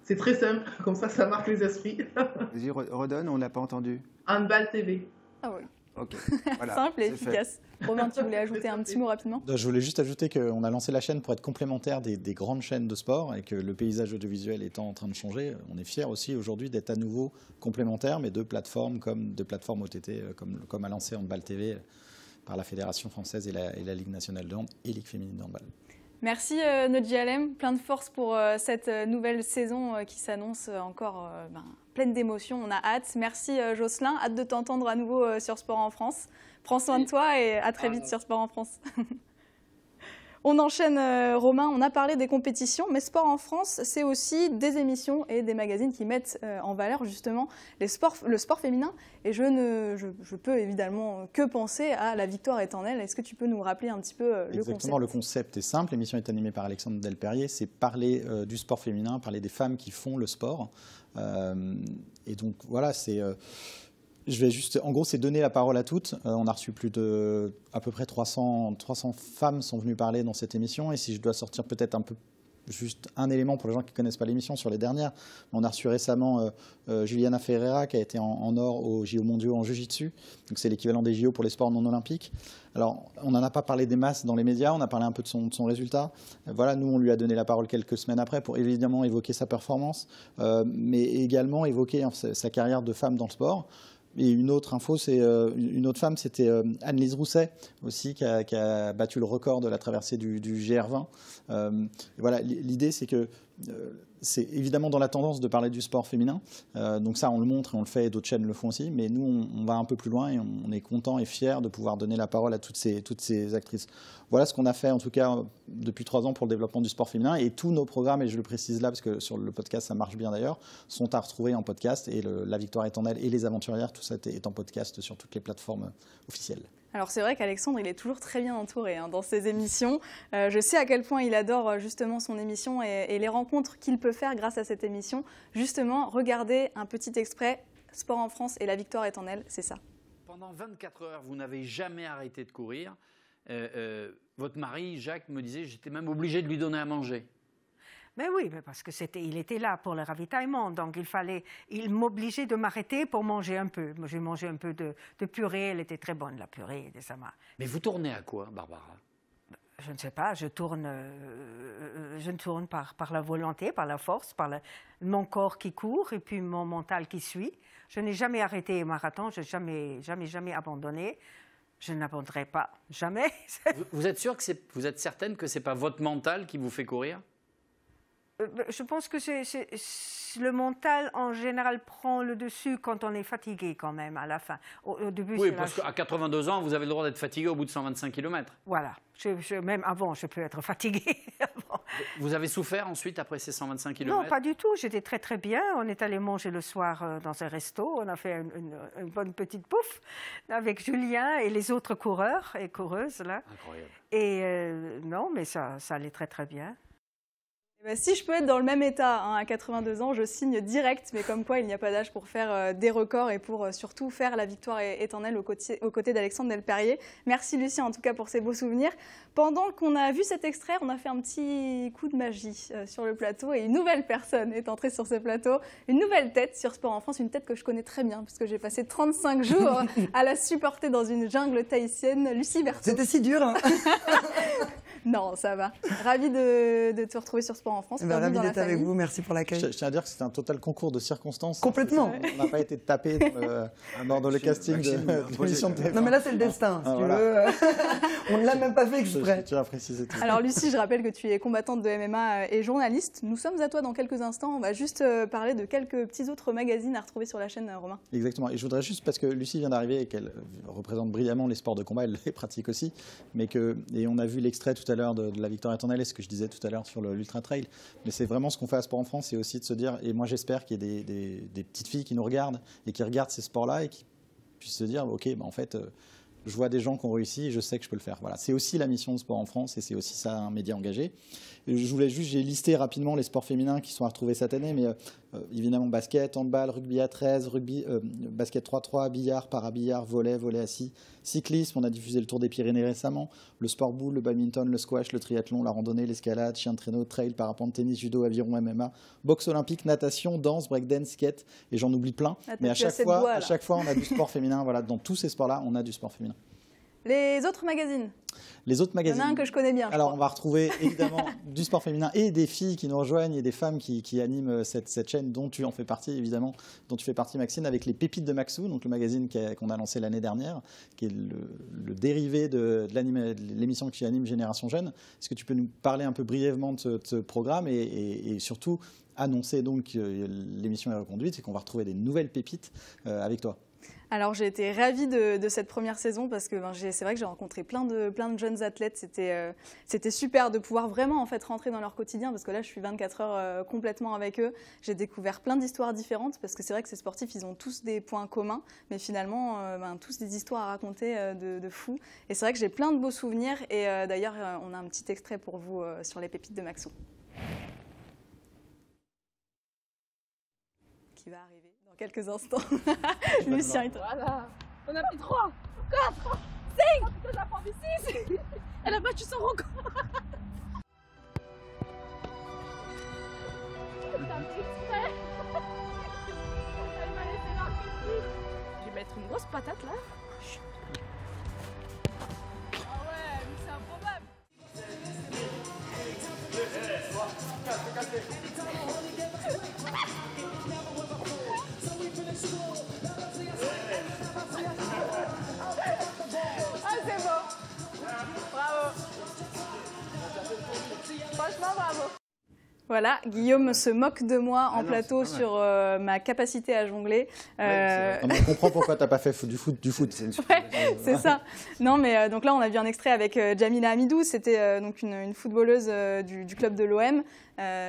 C'est très simple, comme ça marque les esprits. Vas-y, redonne, on ne l'a pas entendu. Handball TV. Ah oui. Ok, voilà, simple et efficace. Romain, tu voulais ajouter un petit mot rapidement? Je voulais juste ajouter qu'on a lancé la chaîne pour être complémentaire des grandes chaînes de sport, et que le paysage audiovisuel étant en train de changer, on est fiers aussi aujourd'hui d'être à nouveau complémentaire, mais de plateformes OTT, comme a lancé Handball TV par la Fédération française et la Ligue nationale de hand et Ligue féminine de handball. Merci Nodji Alem, plein de force pour cette nouvelle saison qui s'annonce encore pleine d'émotions, on a hâte. Merci Jocelyn, hâte de t'entendre à nouveau sur Sport en France. Prends soin de toi et à très vite sur Sport en France. On enchaîne Romain, on a parlé des compétitions, mais Sport en France, c'est aussi des émissions et des magazines qui mettent en valeur justement le sport féminin. Et je peux évidemment que penser à La Victoire est en elle. Est-ce que tu peux nous rappeler un petit peu le concept ? Exactement, le concept est simple. L'émission est animée par Alexandre Delperrier. C'est parler du sport féminin, parler des femmes qui font le sport. Et donc voilà, c'est... Je vais juste, en gros, c'est donner la parole à toutes. On a reçu à peu près 300 femmes sont venues parler dans cette émission. Et si je dois sortir peut-être juste un élément pour les gens qui ne connaissent pas l'émission sur les dernières, on a reçu récemment Juliana Ferreira qui a été en or aux JO mondiaux en Jiu-Jitsu. Donc c'est l'équivalent des JO pour les sports non olympiques. Alors, on n'en a pas parlé des masses dans les médias, on a parlé un peu de son résultat. Voilà, nous, on lui a donné la parole quelques semaines après pour évidemment évoquer sa performance, mais également évoquer sa carrière de femme dans le sport. Et une autre info, une autre femme, c'était Anne-Lise Rousset aussi, qui a battu le record de la traversée du GR20. Voilà, l'idée, c'est que c'est évidemment dans la tendance de parler du sport féminin. Donc ça, on le montre et on le fait, et d'autres chaînes le font aussi. Mais nous, on va un peu plus loin et on est content et fiers de pouvoir donner la parole à toutes ces actrices. Voilà ce qu'on a fait, en tout cas, depuis 3 ans pour le développement du sport féminin. Et tous nos programmes, et je le précise là, parce que sur le podcast, ça marche bien d'ailleurs, sont à retrouver en podcast. Et La Victoire est en elle et Les Aventurières, tout ça est en podcast sur toutes les plateformes officielles. Alors c'est vrai qu'Alexandre, il est toujours très bien entouré dans ses émissions. Je sais à quel point il adore justement son émission et les rencontres qu'il peut faire grâce à cette émission. Justement, regardez un petit extrait, Sport en France et La Victoire est en elle, c'est ça. Pendant 24 heures, vous n'avez jamais arrêté de courir. Votre mari, Jacques, me disait, j'étais même obligé de lui donner à manger. Mais oui, parce que il était là pour le ravitaillement, donc il m'obligeait de m'arrêter pour manger un peu. J'ai mangé un peu de purée, elle était très bonne la purée. Mais vous tournez à quoi, Barbara ? Je ne sais pas, je tourne par la volonté, par la force, par mon corps qui court et puis mon mental qui suit. Je n'ai jamais arrêté un marathon, je n'ai jamais abandonné. Je n'abandonnerai pas, jamais. Vous êtes sûre vous êtes certaine que ce n'est pas votre mental qui vous fait courir ? Je pense que le mental, en général, prend le dessus quand on est fatigué, quand même, à la fin. Au début, oui, parce qu'à 82 ans, vous avez le droit d'être fatigué au bout de 125 km. Voilà. Même avant, je peux être fatiguée. Vous avez souffert ensuite, après ces 125 km? Non, pas du tout. J'étais très, très bien. On est allé manger le soir dans un resto. On a fait une bonne petite pouffe avec Julien et les autres coureurs et coureuses, là. Incroyable. Et non, mais ça allait très, très bien. Si je peux être dans le même état à 82 ans, je signe direct, mais comme quoi il n'y a pas d'âge pour faire des records et pour surtout faire La Victoire est en elle aux côtés d'Alexandre Delperrier. Merci Lucien en tout cas pour ces beaux souvenirs. Pendant qu'on a vu cet extrait, on a fait un petit coup de magie sur le plateau et une nouvelle personne est entrée sur ce plateau, une nouvelle tête sur Sport en France, une tête que je connais très bien puisque j'ai passé 35 jours à la supporter dans une jungle tahitienne. Lucie Berthaud. C'était si dur hein. Non, ça va. Ravie de te retrouver sur Sport en France. Ravi d'être avec vous, merci pour l'accueil. Je tiens à dire que c'était un total concours de circonstances. Complètement. On n'a pas été tapé dans le casting de l'émission de TF1. Non mais là c'est le destin, si tu veux. On ne l'a même pas fait exprès. Tu as précisé tout. Alors Lucie, je rappelle que tu es combattante de MMA et journaliste. Nous sommes à toi dans quelques instants. On va juste parler de quelques petits autres magazines à retrouver sur la chaîne, Romain. Exactement. Et je voudrais juste, parce que Lucie vient d'arriver et qu'elle représente brillamment les sports de combat, elle les pratique aussi, et on a vu l'extrait tout à l'heure de La Victoire est en elle, et ce que je disais tout à l'heure sur l'Ultra Trail. Mais c'est vraiment ce qu'on fait à Sport en France, c'est aussi de se dire, et moi j'espère qu'il y ait des petites filles qui nous regardent et qui regardent ces sports-là et qui puissent se dire, ok, en fait, je vois des gens qui ont réussi et je sais que je peux le faire. Voilà. C'est aussi la mission de Sport en France et c'est aussi ça un média engagé. Et j'ai listé rapidement les sports féminins qui sont à retrouver cette année, mais évidemment basket, handball, rugby à 13, basket 3-3, billard, parabillard, volley assis, cyclisme, on a diffusé le Tour des Pyrénées récemment, le sport boule, le badminton, le squash, le triathlon, la randonnée, l'escalade, chien de traîneau, trail, parapente, tennis, judo, aviron, MMA, boxe olympique, natation, danse, breakdance, skate, et j'en oublie plein. Mais à chaque fois, on a du sport féminin. Voilà, dans tous ces sports-là, on a du sport féminin. Les autres magazines? Les autres magazines. Il y en a un que je connais bien. Alors, on va retrouver évidemment du sport féminin et des filles qui nous rejoignent et des femmes qui animent cette chaîne dont tu en fais partie, évidemment, dont tu fais partie, Maxine, avec les Pépites de Maxou, donc le magazine qu'on a lancé l'année dernière, qui est le dérivé de l'émission que tu animes Génération Jeune. Est-ce que tu peux nous parler un peu brièvement de ce programme et surtout annoncer donc que l'émission est reconduite et qu'on va retrouver des nouvelles pépites avec toi? Alors j'ai été ravie de cette première saison parce que c'est vrai que j'ai rencontré plein de jeunes athlètes. C'était super de pouvoir vraiment en fait rentrer dans leur quotidien parce que là je suis 24 heures complètement avec eux. J'ai découvert plein d'histoires différentes parce que c'est vrai que ces sportifs ils ont tous des points communs mais finalement tous des histoires à raconter de fous. Et c'est vrai que j'ai plein de beaux souvenirs et d'ailleurs on a un petit extrait pour vous sur les pépites de Maxou qui va arriver dans quelques instants. Lucien, voilà. On a pris 3, 4, 5. Oh putain, j'ai apporté 6. Elle a battu son record. C'est un petit extrait. Elle m'a laissé l'arrêter. Je vais mettre une grosse patate là. Ah ouais, mais c'est improbable. Ah c'est beau. Bravo. Franchement bravo. Voilà, Guillaume se moque de moi en plateau sur ma capacité à jongler. On comprend pourquoi tu n'as pas fait du foot. Ouais, c'est ça. Non, mais donc là, on a vu un extrait avec Jamila Hamidou. C'était donc une footballeuse du club de l'OM.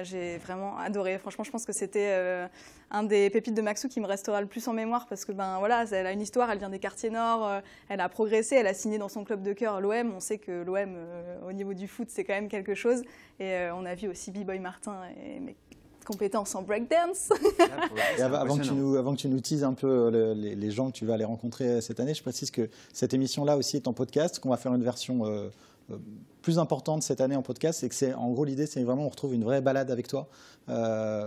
J'ai vraiment adoré. Franchement, je pense que c'était un des pépites de Maxou qui me restera le plus en mémoire parce que voilà, elle a une histoire. Elle vient des quartiers nord. Elle a progressé. Elle a signé dans son club de cœur l'OM. On sait que l'OM, au niveau du foot, c'est quand même quelque chose. Et on a vu aussi B-Boy Martin et mes compétences en breakdance. Et avant que tu nous teases un peu les gens que tu vas aller rencontrer cette année, je précise que cette émission-là aussi est en podcast, qu'on va faire une version plus importante cette année en podcast. Et que en gros, l'idée, c'est vraiment on retrouve une vraie balade avec toi,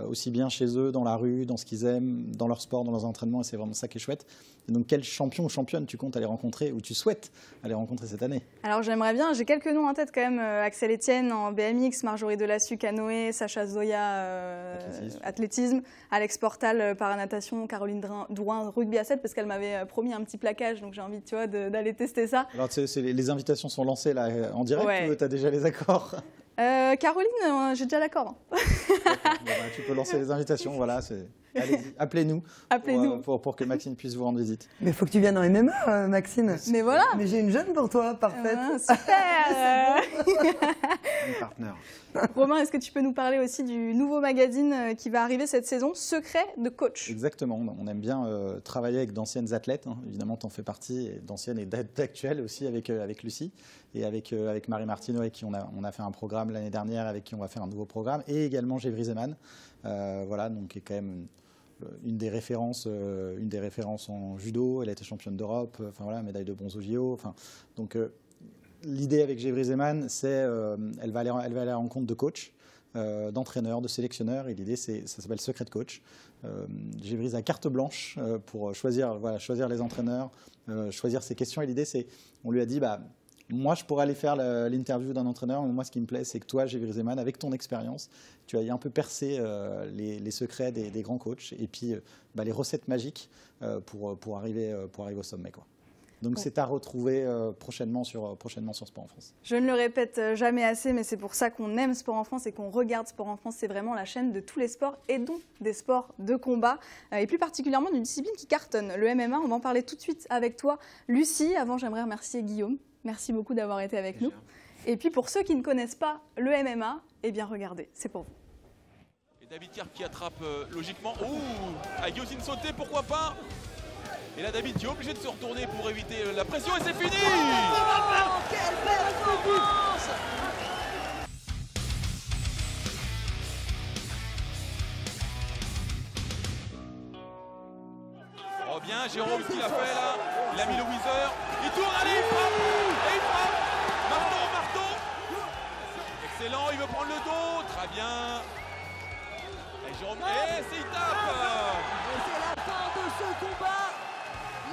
aussi bien chez eux, dans la rue, dans ce qu'ils aiment, dans leur sport, dans leurs entraînements. Et c'est vraiment ça qui est chouette. Et donc, quel champion ou championne tu comptes aller rencontrer ou tu souhaites aller rencontrer cette année? Alors, j'aimerais bien, j'ai quelques noms en tête quand même. Axel Etienne en BMX, Marjorie Delassus canoë, Sacha Zoya athlétisme, Alex Portal paranatation, Caroline Drouin rugby à 7 parce qu'elle m'avait promis un petit plaquage. Donc, j'ai envie d'aller tester ça. Alors, les invitations sont lancées là, en direct ou tu as déjà les accords? Caroline, j'ai déjà l'accord. Tu peux lancer les invitations, voilà. Appelez-nous pour que Maxine puisse vous rendre visite. Mais il faut que tu viennes en MMA, Maxine. Mais voilà. Mais j'ai une jeune pour toi, parfaite. Super. Une partenaire. Romain, est-ce que tu peux nous parler aussi du nouveau magazine qui va arriver cette saison, Secret de coach? Exactement, on aime bien travailler avec d'anciennes athlètes, hein. Évidemment tu en fais partie, d'anciennes et d'actuelles aussi avec Lucie et avec Marie Martineau avec qui on a fait un programme l'année dernière, avec qui on va faire un nouveau programme, et également Gévry Zeman, voilà, donc qui est quand même une des références en judo. Elle a été championne d'Europe, enfin voilà, médaille de bronze au JO, enfin donc l'idée avec Gévry Zeman, c'est elle va aller à la rencontre de coachs, d'entraîneurs, de sélectionneurs, et l'idée, ça s'appelle Secret de coach. Gévry a carte blanche pour choisir les entraîneurs, choisir ses questions, et l'idée, c'est, on lui a dit, moi, je pourrais aller faire l'interview d'un entraîneur, mais moi, ce qui me plaît, c'est que toi, Gévry Zeman, avec ton expérience, tu as un peu percé les secrets des grands coachs, et puis les recettes magiques pour arriver au sommet, quoi. Donc c'est à retrouver prochainement sur Sport en France. Je ne le répète jamais assez, mais c'est pour ça qu'on aime Sport en France et qu'on regarde Sport en France. C'est vraiment la chaîne de tous les sports et donc des sports de combat, et plus particulièrement d'une discipline qui cartonne, le MMA. On va en parler tout de suite avec toi, Lucie. Avant, j'aimerais remercier Guillaume. Merci beaucoup d'avoir été avec nous. Et puis pour ceux qui ne connaissent pas le MMA, eh bien regardez, c'est pour vous. Et David Kerr qui attrape logiquement. Ouh, à guillotine sautée, pourquoi pas? Et là, David qui est obligé de se retourner pour éviter la pression, et c'est fini! Quelle performance! Oh bien, Jérôme, ce qu'il a fait là, il a mis le whizzer, il tourne, allez, il frappe! Et il frappe! Marteau! Excellent, il veut prendre le dos, très bien! Et Jérôme, il tape! Et c'est la fin de ce combat!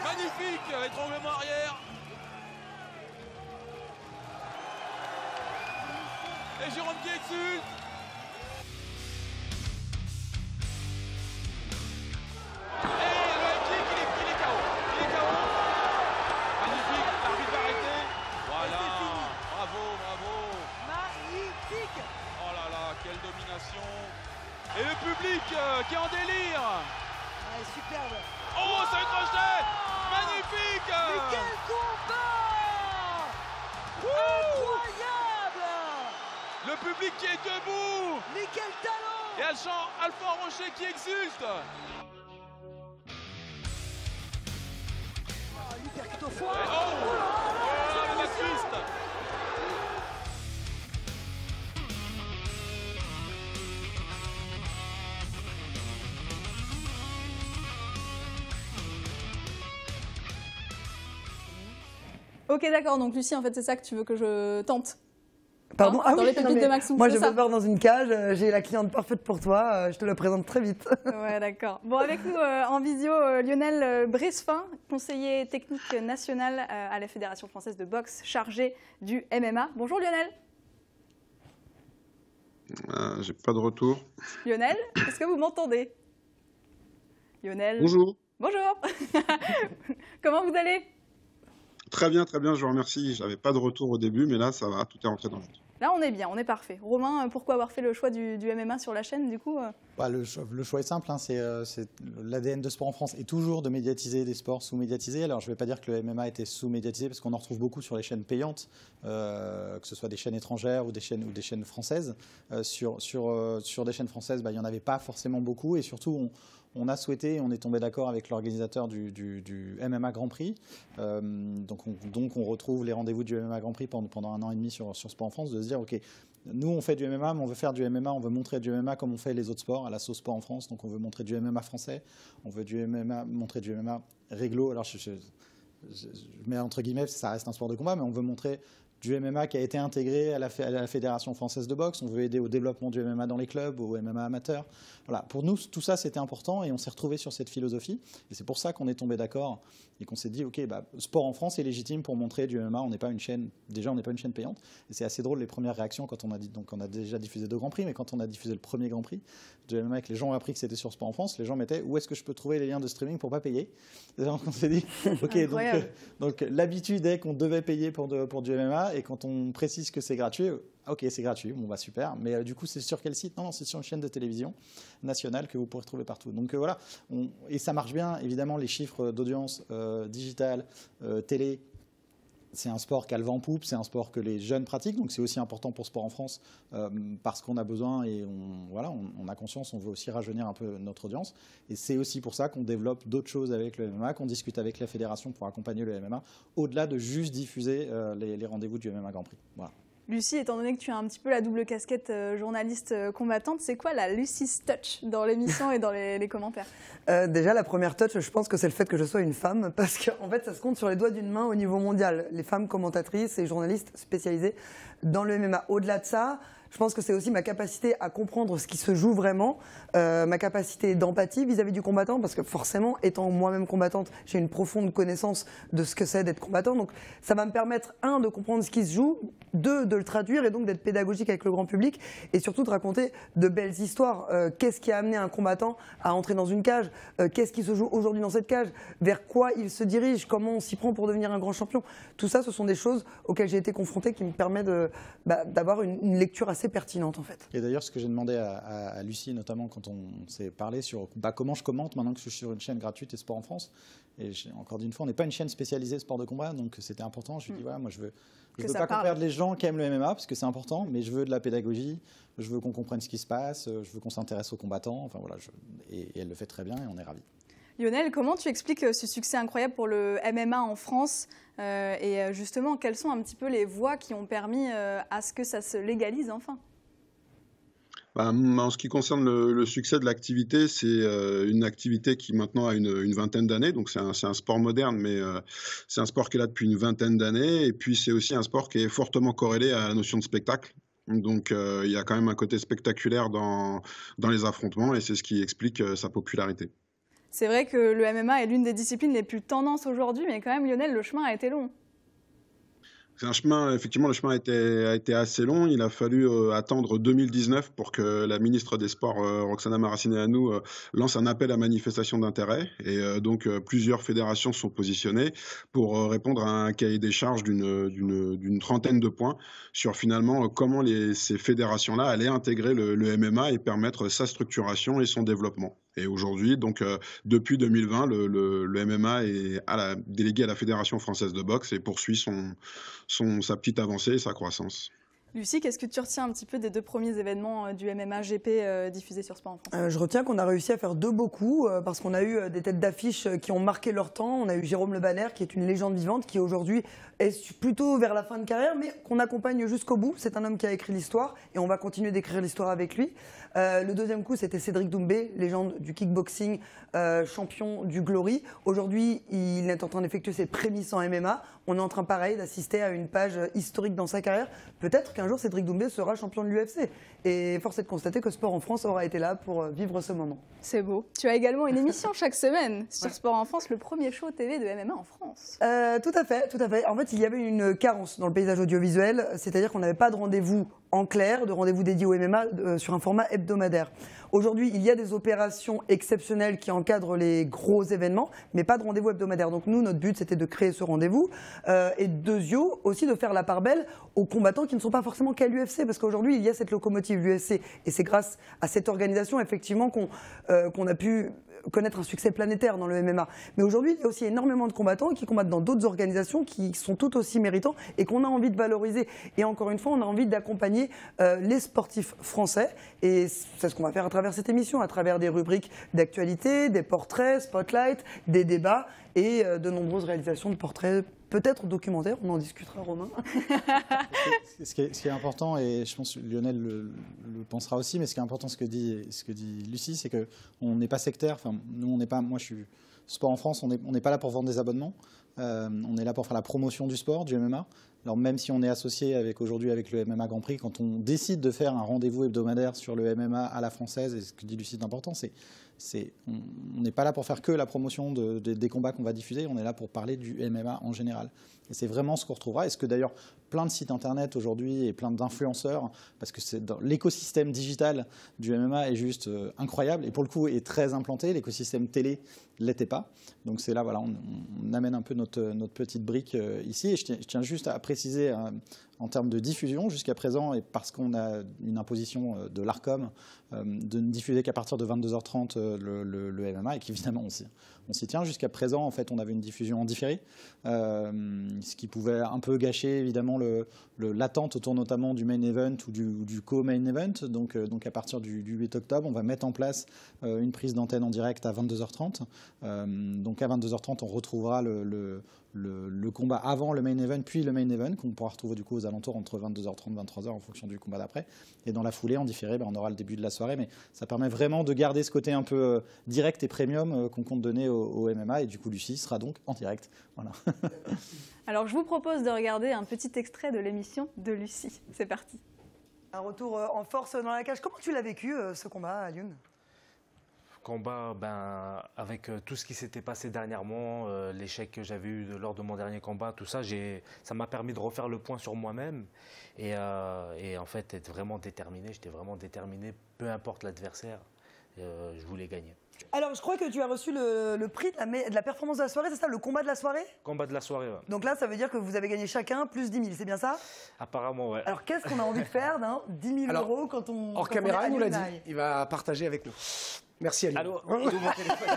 Magnifique, étranglement arrière. Et Jérôme qui exulte. Et le head kick, il est KO. Il est KO. Magnifique, l'arbitre va arrêter. Voilà. Bravo, bravo. Magnifique. Oh là là, quelle domination. Et le public qui est en délire. Superbe. Oh, c'est un crochet. Magnifique. Mais quel combat. Incroyable. Le public qui est debout. Mais quel talent. Et Alpha Rocher qui exulte. L'hypercut au foie. Oh, la twist. Ok, d'accord. Donc Lucie, en fait, c'est ça que tu veux que je tente. Pardon, Dans les pépites de Maxou. moi je c'est vais ça te voir dans une cage, j'ai la cliente parfaite pour toi, je te la présente très vite. Ouais, d'accord. Bon, avec nous en visio, Lionel Bressefin, conseiller technique national à la Fédération française de boxe, chargé du MMA. Bonjour Lionel. J'ai pas de retour. Lionel, est-ce que vous m'entendez? Lionel. Bonjour. Bonjour. Comment vous allez? Très bien, je vous remercie. J'avais pas de retour au début, mais là, ça va, tout est rentré dans le jeu. Là, on est bien, on est parfait. Romain, pourquoi avoir fait le choix du MMA sur la chaîne, du coup le choix est simple, hein, c'est l'ADN de Sport en France est toujours de médiatiser des sports sous-médiatisés. Alors, je ne vais pas dire que le MMA était sous-médiatisé, parce qu'on en retrouve beaucoup sur les chaînes payantes, que ce soit des chaînes étrangères ou des chaînes françaises. Sur des chaînes françaises, il n'y en avait pas forcément beaucoup, et surtout, on a souhaité, on est tombé d'accord avec l'organisateur du MMA Grand Prix. Donc on retrouve les rendez-vous du MMA Grand Prix pendant 1 an et demi sur Sport en France, de se dire, OK, nous on fait du MMA, mais on veut faire du MMA, on veut montrer du MMA comme on fait les autres sports, à la sauce Sport en France. Donc on veut montrer du MMA français, on veut montrer du MMA réglo. Alors je mets entre guillemets, ça reste un sport de combat, mais on veut montrer du MMA qui a été intégré à la Fédération française de boxe. On veut aider au développement du MMA dans les clubs, au MMA amateur. Voilà. Pour nous, tout ça, c'était important et on s'est retrouvés sur cette philosophie. Et c'est pour ça qu'on est tombé d'accord et qu'on s'est dit, OK, Sport en France est légitime pour montrer du MMA. On n'est pas une chaîne, déjà, on n'est pas une chaîne payante. Et c'est assez drôle les premières réactions quand on a dit, donc on a déjà diffusé 2 Grands Prix, mais quand on a diffusé le premier Grand Prix du MMA et que les gens ont appris que c'était sur Sport en France, les gens mettaient, où est-ce que je peux trouver les liens de streaming pour pas payer? Et donc on s'est dit, OK, donc l'habitude est qu'on devait payer pour du MMA et quand on précise que c'est gratuit, ok, c'est gratuit, bon bah super, mais du coup c'est sur quel site? Non, c'est sur une chaîne de télévision nationale que vous pourrez trouver partout. Donc voilà, et ça marche bien, évidemment les chiffres d'audience digitale, télé, c'est un sport qui a le vent en poupe, c'est un sport que les jeunes pratiquent, donc c'est aussi important pour Sport en France parce qu'on a besoin et on a conscience, on veut aussi rajeunir un peu notre audience. Et c'est aussi pour ça qu'on développe d'autres choses avec le MMA, qu'on discute avec la fédération pour accompagner le MMA, au-delà de juste diffuser les rendez-vous du MMA Grand Prix. Voilà. Lucie, étant donné que tu as un petit peu la double casquette journaliste combattante, c'est quoi la Lucie's Touch dans l'émission et dans les commentaires? Déjà, la première touch, je pense que c'est le fait que je sois une femme, parce qu'en fait, ça se compte sur les doigts d'une main au niveau mondial. Les femmes commentatrices et journalistes spécialisées dans le MMA. Au-delà de ça, je pense que c'est aussi ma capacité à comprendre ce qui se joue vraiment, ma capacité d'empathie vis-à-vis du combattant, parce que forcément, étant moi-même combattante, j'ai une profonde connaissance de ce que c'est d'être combattant. Donc ça va me permettre, 1, de comprendre ce qui se joue, 2, de le traduire et donc d'être pédagogique avec le grand public, et surtout de raconter de belles histoires. Qu'est-ce qui a amené un combattant à entrer dans une cage? Qu'est-ce qui se joue aujourd'hui dans cette cage? Vers quoi il se dirige? Comment on s'y prend pour devenir un grand champion? Tout ça, ce sont des choses auxquelles j'ai été confronté qui me permettent d'avoir une lecture assez pertinente en fait. Et d'ailleurs, ce que j'ai demandé à Lucie, notamment quand on s'est parlé sur comment je commente maintenant que je suis sur une chaîne gratuite et Sport en France, et encore dit une fois, on n'est pas une chaîne spécialisée sport de combat, donc c'était important. Je lui ai dit, voilà, moi je veux pas qu'on perde les gens qui aiment le MMA, parce que c'est important, mais je veux de la pédagogie, je veux qu'on comprenne ce qui se passe, je veux qu'on s'intéresse aux combattants, enfin voilà, et elle le fait très bien et on est ravis. Lionel, comment tu expliques ce succès incroyable pour le MMA en France et justement, quelles sont un petit peu les voies qui ont permis à ce que ça se légalise enfin? En ce qui concerne le succès de l'activité, c'est une activité qui maintenant a une vingtaine d'années, donc c'est un sport moderne, mais c'est un sport qui est là depuis une vingtaine d'années, et puis c'est aussi un sport qui est fortement corrélé à la notion de spectacle. Donc il y a quand même un côté spectaculaire dans les affrontements, et c'est ce qui explique sa popularité. C'est vrai que le MMA est l'une des disciplines les plus tendances aujourd'hui, mais quand même, Lionel, le chemin a été long. C'est un chemin, effectivement, le chemin a été assez long. Il a fallu attendre 2019 pour que la ministre des Sports, Roxana Maracineanu, lance un appel à manifestation d'intérêt. Et donc, plusieurs fédérations sont positionnées pour répondre à un cahier des charges d'une trentaine de points sur finalement comment ces fédérations-là allaient intégrer le MMA et permettre sa structuration et son développement. Et aujourd'hui, donc depuis 2020, le MMA est délégué à la Fédération française de boxe et poursuit sa petite avancée et sa croissance. Lucie, qu'est-ce que tu retiens un petit peu des 2 premiers événements du MMA GP diffusés sur Sport en France? Je retiens qu'on a réussi à faire 2 beaux coups parce qu'on a eu des têtes d'affiche qui ont marqué leur temps. On a eu Jérôme Le Banner qui est une légende vivante qui aujourd'hui est plutôt vers la fin de carrière mais qu'on accompagne jusqu'au bout. C'est un homme qui a écrit l'histoire et on va continuer d'écrire l'histoire avec lui. Le deuxième coup, c'était Cédric Doumbé, légende du kickboxing, champion du Glory. Aujourd'hui, il est en train d'effectuer ses prémices en MMA. On est en train, pareil, d'assister à une page historique dans sa carrière. Peut-être qu'un jour, Cédric Doumbé sera champion de l'UFC. Et force est de constater que Sport en France aura été là pour vivre ce moment. C'est beau. Tu as également une émission chaque semaine sur Sport en France, le premier show TV de MMA en France. Tout à fait, tout à fait. En fait, il y avait une carence dans le paysage audiovisuel, c'est-à-dire qu'on n'avait pas de rendez-vous en clair, de rendez-vous dédiés au MMA sur un format hebdomadaire. Aujourd'hui, il y a des opérations exceptionnelles qui encadrent les gros événements, mais pas de rendez-vous hebdomadaire. Donc nous, notre but, c'était de créer ce rendez-vous et deuxièmement, aussi de faire la part belle aux combattants qui ne sont pas forcément qu'à l'UFC, parce qu'aujourd'hui, il y a cette locomotive l'UFC et c'est grâce à cette organisation, effectivement, qu'on a pu connaître un succès planétaire dans le MMA. Mais aujourd'hui, il y a aussi énormément de combattants qui combattent dans d'autres organisations qui sont tout aussi méritants et qu'on a envie de valoriser. Et encore une fois, on a envie d'accompagner les sportifs français. Et c'est ce qu'on va faire à travers cette émission, à travers des rubriques d'actualité, des portraits, spotlight, des débats et de nombreuses réalisations de portraits, peut-être documentaires, on en discutera, Romain. Ce qui est important, et je pense que Lionel le pensera aussi, mais ce qui est important, ce que dit Lucie, c'est qu'on n'est pas sectaire. Enfin, nous, on n'est pas. Moi, je suis Sport en France, on n'est pas là pour vendre des abonnements. On est là pour faire la promotion du sport, du MMA. Alors même si on est associé aujourd'hui avec le MMA Grand Prix, quand on décide de faire un rendez-vous hebdomadaire sur le MMA à la française, et ce que dit Lucie est important, on n'est pas là pour faire que la promotion des combats qu'on va diffuser, on est là pour parler du MMA en général. Et c'est vraiment ce qu'on retrouvera, et ce que d'ailleurs plein de sites internet aujourd'hui et plein d'influenceurs, parce que l'écosystème digital du MMA est juste incroyable, et pour le coup est très implanté, l'écosystème télé ne l'était pas. Donc c'est là, voilà, on amène un peu notre petite brique ici, et je tiens juste à préciser en termes de diffusion, jusqu'à présent, et parce qu'on a une imposition de l'ARCOM de ne diffuser qu'à partir de 22h30 le MMA, et qu'évidemment on s'y tient. Jusqu'à présent, en fait, on avait une diffusion en différé, ce qui pouvait un peu gâcher évidemment l'attente autour notamment du main event ou du co-main event. Donc à partir du 8 octobre, on va mettre en place une prise d'antenne en direct à 22h30. Donc à 22h30, on retrouvera le combat avant le main event, puis le main event, qu'on pourra retrouver du coup aux alentours entre 22h30 et 23h en fonction du combat d'après. Et dans la foulée, en différé, on aura le début de la soirée. Mais ça permet vraiment de garder ce côté un peu direct et premium qu'on compte donner au MMA. Et du coup, Lucie sera donc en direct. Voilà. Alors, je vous propose de regarder un petit extrait de l'émission de Lucie. C'est parti. Un retour en force dans la cage. Comment tu l'as vécu, ce combat, Lyon ? Combat, avec tout ce qui s'était passé dernièrement, l'échec que j'avais eu lors de mon dernier combat, tout ça, ça m'a permis de refaire le point sur moi-même et en fait être vraiment déterminé. J'étais vraiment déterminé, peu importe l'adversaire, je voulais gagner. Alors, je crois que tu as reçu le prix de la performance de la soirée, c'est ça, le combat de la soirée ? Combat de la soirée, ouais. Donc là, ça veut dire que vous avez gagné chacun plus 10 000, c'est bien ça ? Apparemment, ouais. Alors, qu'est-ce qu'on a envie de faire d'un 10 000 € quand on... Hors caméra, il nous l'a dit. Il va partager avec nous. Merci à lui. Allô, il ouvre mon téléphone.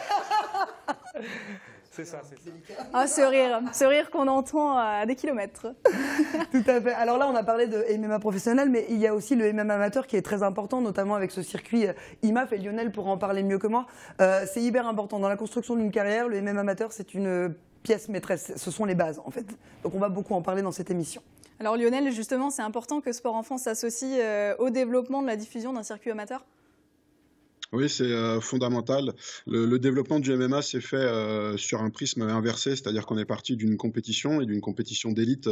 C'est ça, c'est ça. Ah, ce rire qu'on entend à des kilomètres. Tout à fait. Alors là, on a parlé de MMA professionnel, mais il y a aussi le MMA amateur qui est très important, notamment avec ce circuit IMAF, et Lionel pourra en parler mieux que moi. C'est hyper important. Dans la construction d'une carrière, le MMA amateur, c'est une pièce maîtresse. Ce sont les bases, en fait. Donc on va beaucoup en parler dans cette émission. Alors Lionel, justement, c'est important que Sport en France s'associe au développement de la diffusion d'un circuit amateur ? Oui, c'est fondamental. Le développement du MMA s'est fait sur un prisme inversé, c'est-à-dire qu'on est parti d'une compétition et d'une compétition d'élite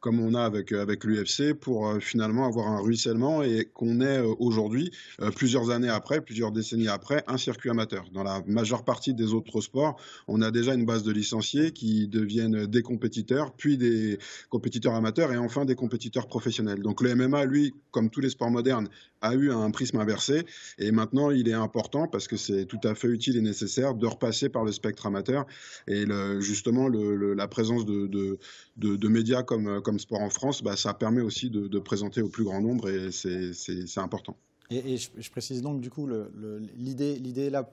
comme on a avec l'UFC pour finalement avoir un ruissellement et qu'on ait aujourd'hui, plusieurs années après, plusieurs décennies après, un circuit amateur. Dans la majeure partie des autres sports, on a déjà une base de licenciés qui deviennent des compétiteurs, puis des compétiteurs amateurs et enfin des compétiteurs professionnels. Donc le MMA, lui, comme tous les sports modernes, a eu un prisme inversé et maintenant il est important parce que c'est tout à fait utile et nécessaire de repasser par le spectre amateur et justement la présence de médias comme Sport en France, ça permet aussi de présenter au plus grand nombre et c'est important. Et je précise donc du coup l'idée là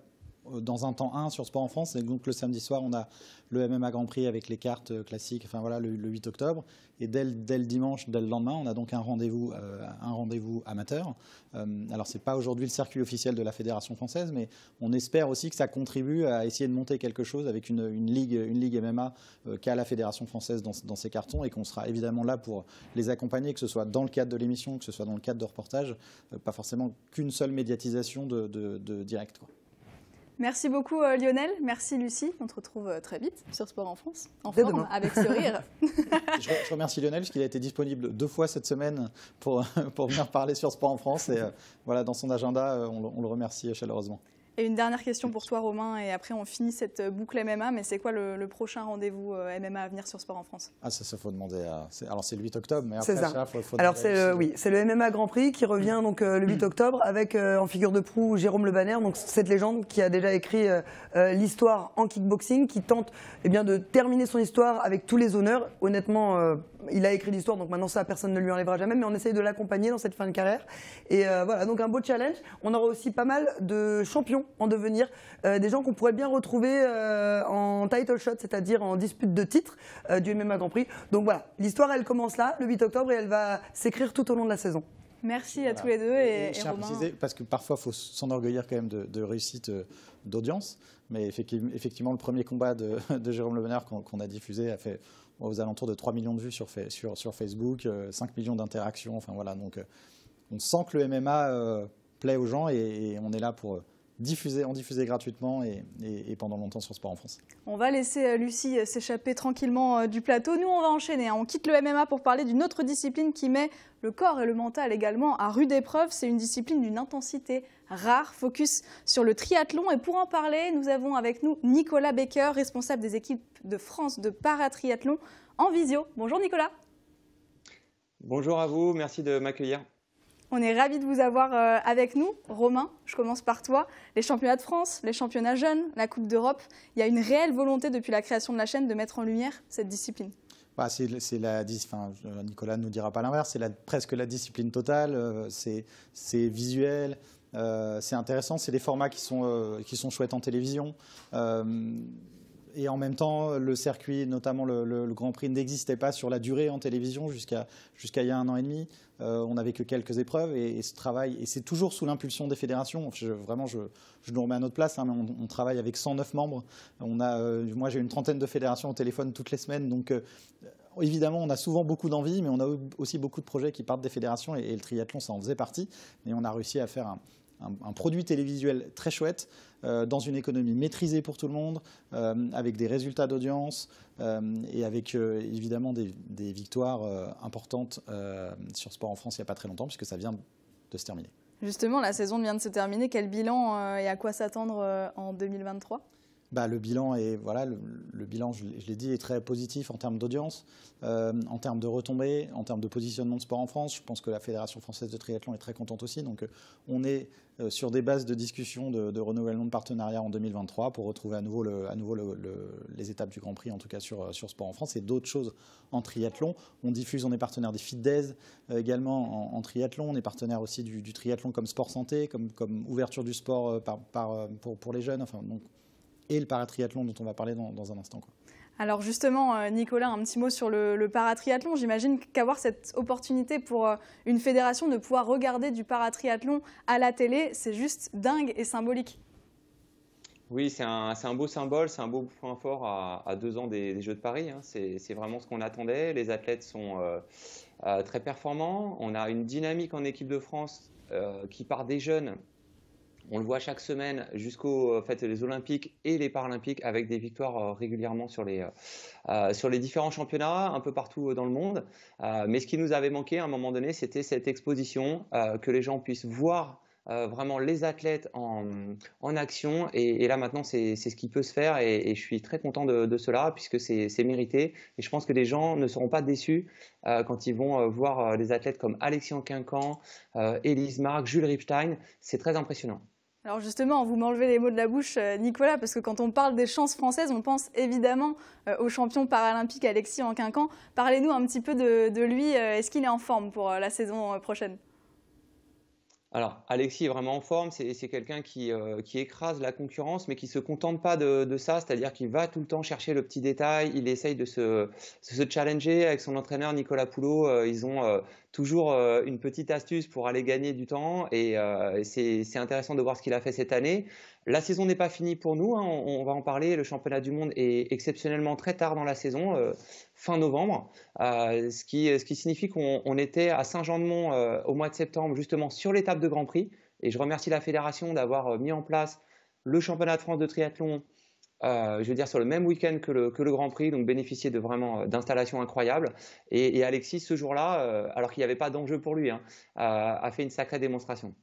dans un temps 1 sur Sport en France, et donc le samedi soir on a le MMA Grand Prix avec les cartes classiques, enfin voilà le 8 octobre, et dès le dimanche, dès le lendemain, on a donc un rendez-vous amateur. Alors c'est pas aujourd'hui le circuit officiel de la Fédération française, mais on espère aussi que ça contribue à essayer de monter quelque chose avec une ligue MMA qu'a la Fédération française dans ses cartons, et qu'on sera évidemment là pour les accompagner, que ce soit dans le cadre de l'émission, que ce soit dans le cadre de reportages, pas forcément qu'une seule médiatisation de direct, quoi. Merci beaucoup Lionel, merci Lucie, on te retrouve très vite sur Sport en France, en forme, avec ce rire. Je remercie Lionel parce qu'il a été disponible 2 fois cette semaine pour venir parler sur Sport en France, et voilà, dans son agenda, on le remercie chaleureusement. Et une dernière question pour toi Romain, et après on finit cette boucle MMA, mais c'est quoi le prochain rendez-vous MMA à venir sur Sport en France? Ah ça faut demander à... Alors c'est le 8 octobre, mais après ça, faut alors c'est le MMA Grand Prix qui revient donc le 8 octobre avec en figure de proue Jérôme Le Banner, donc cette légende qui a déjà écrit l'histoire en kickboxing, qui tente de terminer son histoire avec tous les honneurs. Honnêtement, il a écrit l'histoire, donc maintenant ça personne ne lui enlèvera jamais, mais on essaye de l'accompagner dans cette fin de carrière. Et voilà, donc un beau challenge. On aura aussi pas mal de champions en devenir, des gens qu'on pourrait bien retrouver en title shot, c'est-à-dire en dispute de titre du MMA Grand Prix. Donc voilà, l'histoire elle commence là, le 8 octobre, et elle va s'écrire tout au long de la saison. Merci à tous les deux, et je tiens à préciser, parce que parfois il faut s'enorgueillir quand même de réussite d'audience, mais effectivement le premier combat de Jérôme Le Banner qu'on a diffusé a fait aux alentours de 3 millions de vues sur Facebook, 5 millions d'interactions, enfin voilà, donc on sent que le MMA plaît aux gens, et on est là pour en diffuser gratuitement et pendant longtemps sur Sport en France. On va laisser Lucie s'échapper tranquillement du plateau. Nous, on va enchaîner. On quitte le MMA pour parler d'une autre discipline qui met le corps et le mental également à rude épreuve. C'est une discipline d'une intensité rare, focus sur le triathlon. Et pour en parler, nous avons avec nous Nicolas Becker, responsable des équipes de France de paratriathlon en visio. Bonjour Nicolas. Bonjour à vous, merci de m'accueillir. On est ravis de vous avoir avec nous. Romain, je commence par toi. Les championnats de France, les championnats jeunes, la Coupe d'Europe, il y a une réelle volonté depuis la création de la chaîne de mettre en lumière cette discipline. Nicolas ne nous dira pas l'inverse, c'est presque la discipline totale, c'est visuel, c'est intéressant, c'est des formats qui sont chouettes en télévision. Et en même temps, le circuit, notamment le Grand Prix, n'existait pas sur la durée en télévision jusqu'à il y a 1 an et demi. On n'avait que quelques épreuves, et ce travail, et c'est toujours sous l'impulsion des fédérations. Je nous remets à notre place, hein, mais on travaille avec 109 membres. Moi, j'ai une trentaine de fédérations au téléphone toutes les semaines, donc évidemment, on a souvent beaucoup d'envie, mais on a aussi beaucoup de projets qui partent des fédérations, et le triathlon, ça en faisait partie. Mais on a réussi à faire un produit télévisuel très chouette, dans une économie maîtrisée pour tout le monde, avec des résultats d'audience, et avec évidemment des victoires importantes sur Sport en France il n'y a pas très longtemps, puisque ça vient de se terminer. Justement, la saison vient de se terminer. Quel bilan et à quoi s'attendre en 2023 ? Le bilan, le bilan, je l'ai dit, est très positif en termes d'audience, en termes de retombées, en termes de positionnement de Sport en France. Je pense que la Fédération française de triathlon est très contente aussi. Donc on est sur des bases de discussion de renouvellement de partenariat en 2023 pour retrouver à nouveau les étapes du Grand Prix, en tout cas sur Sport en France, et d'autres choses en triathlon. On est partenaire des FitDays également en triathlon. On est partenaire aussi du triathlon comme sport santé, comme ouverture du sport pour les jeunes. Enfin, donc, et le paratriathlon dont on va parler dans un instant. Alors justement, Nicolas, un petit mot sur le paratriathlon. J'imagine qu'avoir cette opportunité pour une fédération de pouvoir regarder du paratriathlon à la télé, c'est juste dingue et symbolique. Oui, c'est un beau symbole, c'est un beau point fort à 2 ans des Jeux de Paris. Hein. C'est vraiment ce qu'on attendait. Les athlètes sont très performants. On a une dynamique en équipe de France qui part des jeunes On le voit chaque semaine jusqu'aux les Olympiques et les Paralympiques avec des victoires régulièrement sur les différents championnats un peu partout dans le monde. Mais ce qui nous avait manqué à un moment donné, c'était cette exposition, que les gens puissent voir vraiment les athlètes en action. Et là maintenant, c'est ce qui peut se faire et je suis très content de cela puisque c'est mérité. Et je pense que les gens ne seront pas déçus quand ils vont voir des athlètes comme Alexis Quincan, Elise Marc, Jules Ripstein. C'est très impressionnant. Alors justement, vous m'enlevez les mots de la bouche, Nicolas, parce que quand on parle des chances françaises, on pense évidemment au champion paralympique Alexis Quincan. Parlez-nous un petit peu de lui. Est-ce qu'il est en forme pour la saison prochaine ? Alors, Alexis est vraiment en forme, c'est quelqu'un qui écrase la concurrence, mais qui ne se contente pas de ça, c'est-à-dire qu'il va tout le temps chercher le petit détail, il essaye de se challenger avec son entraîneur Nicolas Poulot, ils ont toujours une petite astuce pour aller gagner du temps et c'est intéressant de voir ce qu'il a fait cette année. La saison n'est pas finie pour nous, hein, on va en parler, le championnat du monde est exceptionnellement très tard dans la saison, fin novembre, ce qui signifie qu'on était à Saint-Jean-de-Mont au mois de septembre justement sur l'étape de Grand Prix et je remercie la fédération d'avoir mis en place le championnat de France de triathlon je veux dire sur le même week-end que le Grand Prix, donc bénéficier de vraiment d'installations incroyables. Et Alexis, ce jour-là, alors qu'il n'y avait pas d'enjeu pour lui, hein, a fait une sacrée démonstration.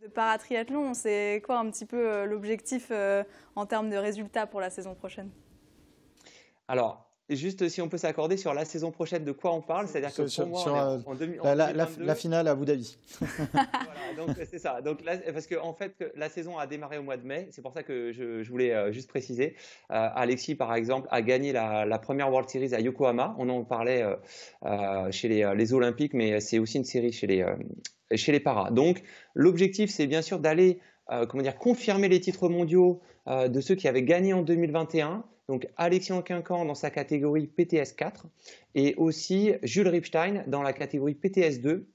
De paratriathlon, c'est quoi un petit peu l'objectif en termes de résultats pour la saison prochaine? Alors, juste si on peut s'accorder sur la saison prochaine, de quoi on parle, c'est-à-dire que pour moi, en 2022, la finale à Abu Dhabi. Voilà, donc c'est ça. Donc là, parce que en fait, la saison a démarré au mois de mai. C'est pour ça que je voulais juste préciser. Alexis, par exemple, a gagné la première World Series à Yokohama. On en parlait chez les Olympiques, mais c'est aussi une série chez les paras. Donc l'objectif, c'est bien sûr d'aller confirmer les titres mondiaux de ceux qui avaient gagné en 2021. Donc Alexis Quincan dans sa catégorie PTS 4 et aussi Jules Ripstein dans la catégorie PTS 2.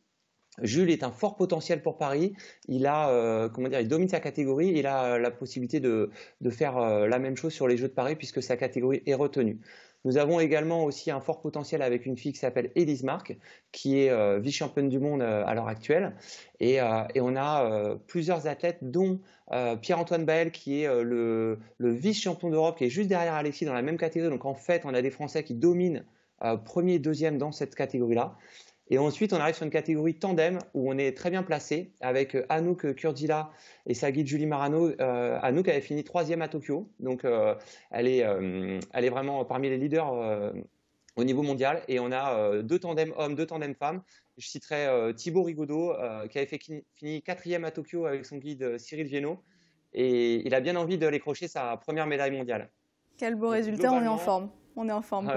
Jules est un fort potentiel pour Paris. Il a, il domine sa catégorie. Il a la possibilité de faire la même chose sur les Jeux de Paris puisque sa catégorie est retenue. Nous avons également aussi un fort potentiel avec une fille qui s'appelle Elise Marc, qui est vice-championne du monde à l'heure actuelle. Et on a plusieurs athlètes, dont Pierre-Antoine Baël, qui est le vice-champion d'Europe, qui est juste derrière Alexis dans la même catégorie. Donc en fait, on a des Français qui dominent premier et deuxième dans cette catégorie-là. Et ensuite, on arrive sur une catégorie tandem où on est très bien placé avec Anouk Kurdila et sa guide Julie Marano. Anouk avait fini 3e à Tokyo, donc elle est vraiment parmi les leaders au niveau mondial. Et on a 2 tandems hommes, 2 tandems femmes. Je citerai Thibaut Rigaudot qui avait fini 4e à Tokyo avec son guide Cyril Viennot. Et il a bien envie de décrocher sa première médaille mondiale. Quel beau résultat, on est en forme. On est en forme.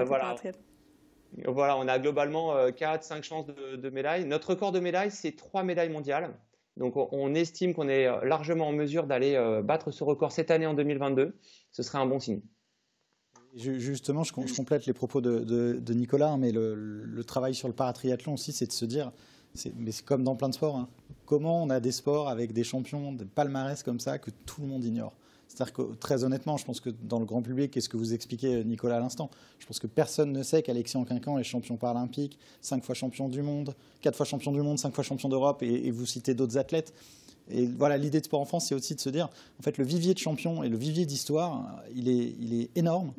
Voilà, on a globalement 4-5 chances de médailles. Notre record de médailles, c'est 3 médailles mondiales. Donc on estime qu'on est largement en mesure d'aller battre ce record cette année en 2022. Ce serait un bon signe. Justement, je complète les propos de Nicolas, mais le travail sur le paratriathlon aussi, c'est de se dire, mais c'est comme dans plein de sports, hein, comment on a des sports avec des champions, des palmarès comme ça que tout le monde ignore. C'est-à-dire que, très honnêtement, je pense que dans le grand public, qu'est-ce que vous expliquez, Nicolas, à l'instant, je pense que personne ne sait qu'Alexis Quincan est champion paralympique, 5 fois champion du monde, 4 fois champion du monde, 5 fois champion d'Europe, et vous citez d'autres athlètes. Et voilà, l'idée de Sport en France, c'est aussi de se dire, en fait, le vivier de champions et le vivier d'histoire, il est énorme.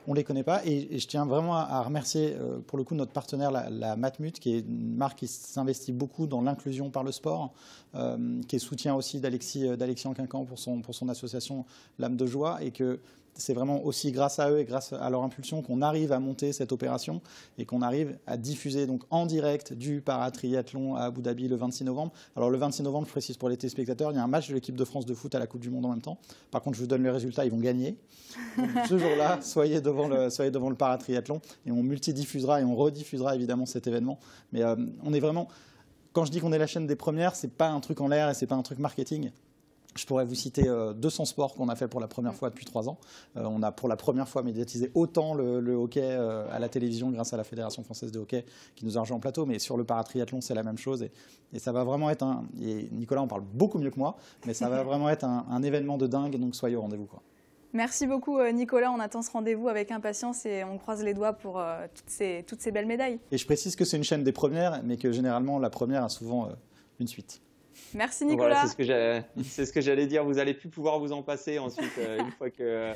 On ne les connaît pas. Et je tiens vraiment à remercier, pour le coup, notre partenaire, la Matmut, qui est une marque qui s'investit beaucoup dans l'inclusion par le sport, qui est soutien aussi d'Alexis Quincan pour son association L'Âme de Joie, et que c'est vraiment aussi grâce à eux et grâce à leur impulsion qu'on arrive à monter cette opération et qu'on arrive à diffuser donc en direct du paratriathlon à Abu Dhabi le 26 novembre. Alors le 26 novembre, je précise pour les téléspectateurs, il y a un match de l'équipe de France de foot à la Coupe du Monde en même temps. Par contre, je vous donne les résultats, ils vont gagner. Donc, ce jour-là, soyez devant le paratriathlon et on multidiffusera et on rediffusera évidemment cet événement. Mais on est vraiment, quand je dis qu'on est la chaîne des premières, c'est pas un truc en l'air et c'est pas un truc marketing. Je pourrais vous citer 200 sports qu'on a fait pour la première fois depuis 3 ans. On a pour la première fois médiatisé autant le hockey à la télévision grâce à la Fédération française de hockey qui nous a rejoint en plateau. Mais sur le paratriathlon, c'est la même chose. Et ça va vraiment être et Nicolas en parle beaucoup mieux que moi, mais ça va vraiment être un événement de dingue. Donc soyez au rendez-vous, quoi. Merci beaucoup Nicolas, on attend ce rendez-vous avec impatience et on croise les doigts pour toutes ces belles médailles. Et je précise que c'est une chaîne des premières, mais que généralement la première a souvent une suite. Merci Donc Nicolas. voilà, c'est ce que j'allais dire. Vous allez plus pouvoir vous en passer ensuite une fois que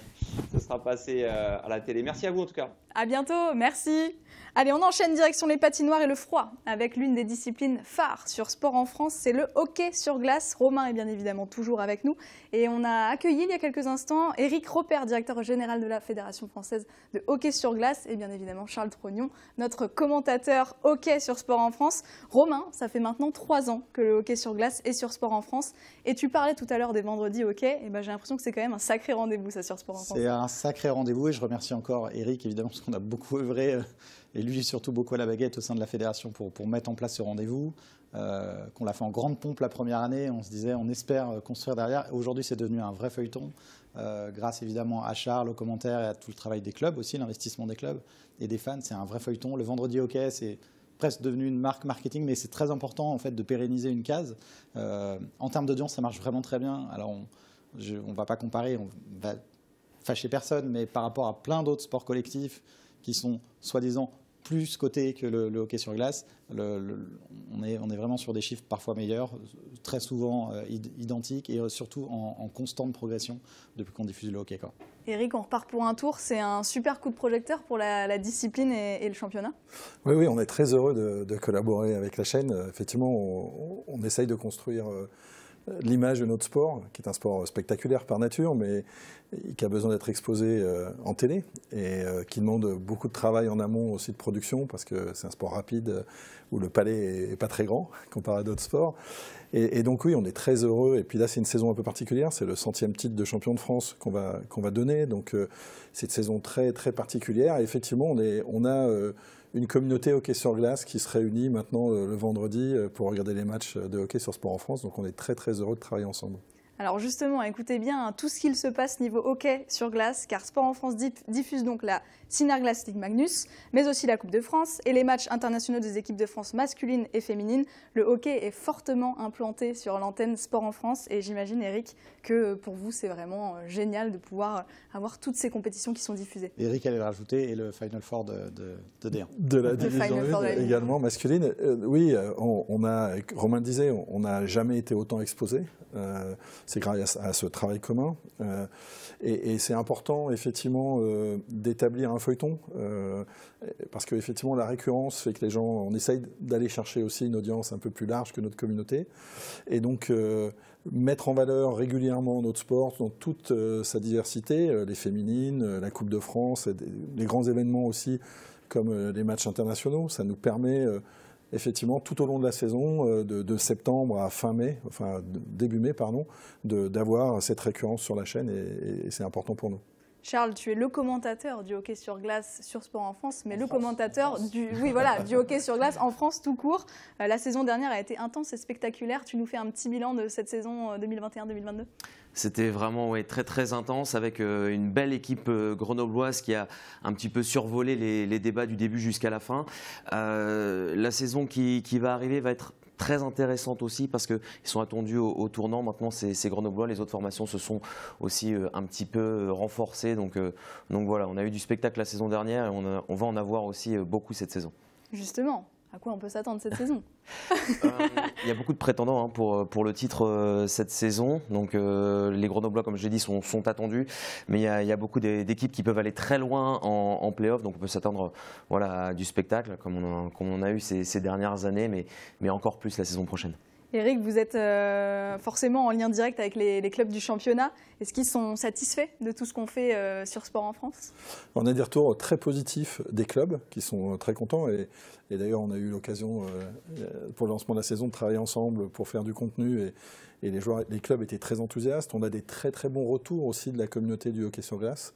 ce sera passé à la télé. Merci à vous en tout cas. À bientôt, merci. Allez, on enchaîne direction les patinoires et le froid avec l'une des disciplines phares sur Sport en France, c'est le hockey sur glace. Romain est bien évidemment toujours avec nous et on a accueilli il y a quelques instants Éric Ropert, directeur général de la Fédération française de hockey sur glace et bien évidemment Charles Trognon, notre commentateur hockey sur Sport en France. Romain, ça fait maintenant 3 ans que le hockey sur glace est sur Sport en France et tu parlais tout à l'heure des vendredis hockey, et ben j'ai l'impression que c'est quand même un sacré rendez-vous ça sur Sport en France. C'est un sacré rendez-vous et je remercie encore Éric évidemment parce qu'on a beaucoup œuvré et lui surtout beaucoup à la baguette au sein de la fédération pour mettre en place ce rendez-vous, qu'on l'a fait en grande pompe la première année, on se disait on espère construire derrière. Aujourd'hui c'est devenu un vrai feuilleton, grâce évidemment à Charles, aux commentaires et à tout le travail des clubs aussi, l'investissement des clubs et des fans, c'est un vrai feuilleton. Le vendredi hockey c'est presque devenu une marque marketing, mais c'est très important en fait de pérenniser une case. En termes d'audience ça marche vraiment très bien. Alors on ne va pas comparer, on va fâcher personne, mais par rapport à plein d'autres sports collectifs qui sont soi-disant plus cotés que le hockey sur glace, on est vraiment sur des chiffres parfois meilleurs, très souvent identiques et surtout en constante progression depuis qu'on diffuse le hockey. Éric, on repart pour un tour, c'est un super coup de projecteur pour la discipline et le championnat. Oui, on est très heureux de collaborer avec la chaîne. Effectivement, on essaye de construire l'image de notre sport, qui est un sport spectaculaire par nature, mais qui a besoin d'être exposé en télé et qui demande beaucoup de travail en amont aussi de production parce que c'est un sport rapide où le palais n'est pas très grand comparé à d'autres sports. Et donc oui, on est très heureux. Et puis là, c'est une saison un peu particulière. C'est le 100e titre de champion de France qu'on va donner. Donc c'est une saison très, très particulière. Et effectivement, on a une communauté hockey sur glace qui se réunit maintenant le vendredi pour regarder les matchs de hockey sur Sport en France. Donc on est très très heureux de travailler ensemble. Alors justement, écoutez bien tout ce qu'il se passe niveau hockey sur glace, car Sport en France diffuse donc la Synerglace Ligue Magnus, mais aussi la Coupe de France et les matchs internationaux des équipes de France masculines et féminines. Le hockey est fortement implanté sur l'antenne Sport en France et j'imagine, Éric, que pour vous, c'est vraiment génial de pouvoir avoir toutes ces compétitions qui sont diffusées. Éric allait le rajouter et le Final Four de D1. De la division 1 également masculine. Oui, Romain le disait, on n'a jamais été autant exposé. C'est grâce à ce travail commun. Et c'est important, effectivement, d'établir un feuilleton, parce qu'effectivement, la récurrence fait que les gens, on essaye d'aller chercher aussi une audience un peu plus large que notre communauté. Et donc, mettre en valeur régulièrement notre sport dans toute sa diversité, les féminines, la Coupe de France, les grands événements aussi, comme les matchs internationaux, ça nous permet effectivement, tout au long de la saison, de septembre à fin mai, enfin début mai, pardon, d'avoir cette récurrence sur la chaîne et c'est important pour nous. Charles, tu es le commentateur du hockey sur glace sur Sport en France, mais le commentateur du hockey sur glace en France tout court. La saison dernière a été intense et spectaculaire. Tu nous fais un petit bilan de cette saison 2021-2022 ? C'était vraiment très très intense avec une belle équipe grenobloise qui a un petit peu survolé les débats du début jusqu'à la fin. La saison qui va arriver va être très intéressante aussi parce qu'ils sont attendus au tournant. Maintenant, ces Grenoblois, les autres formations se sont aussi un petit peu renforcées. Donc voilà, on a eu du spectacle la saison dernière et on va en avoir aussi beaucoup cette saison. Justement, à quoi on peut s'attendre cette saison ? Il y a beaucoup de prétendants pour le titre cette saison. Donc les Grenoblois, comme je l'ai dit, sont attendus. Mais il y a beaucoup d'équipes qui peuvent aller très loin en play-off. Donc on peut s'attendre à du spectacle, comme on a eu ces dernières années, mais encore plus la saison prochaine. Éric, vous êtes forcément en lien direct avec les clubs du championnat. Est-ce qu'ils sont satisfaits de tout ce qu'on fait sur Sport en France ? On a des retours très positifs des clubs qui sont très contents. Et d'ailleurs, on a eu l'occasion pour le lancement de la saison de travailler ensemble pour faire du contenu. Et les clubs étaient très enthousiastes. On a des très très bons retours aussi de la communauté du hockey sur glace.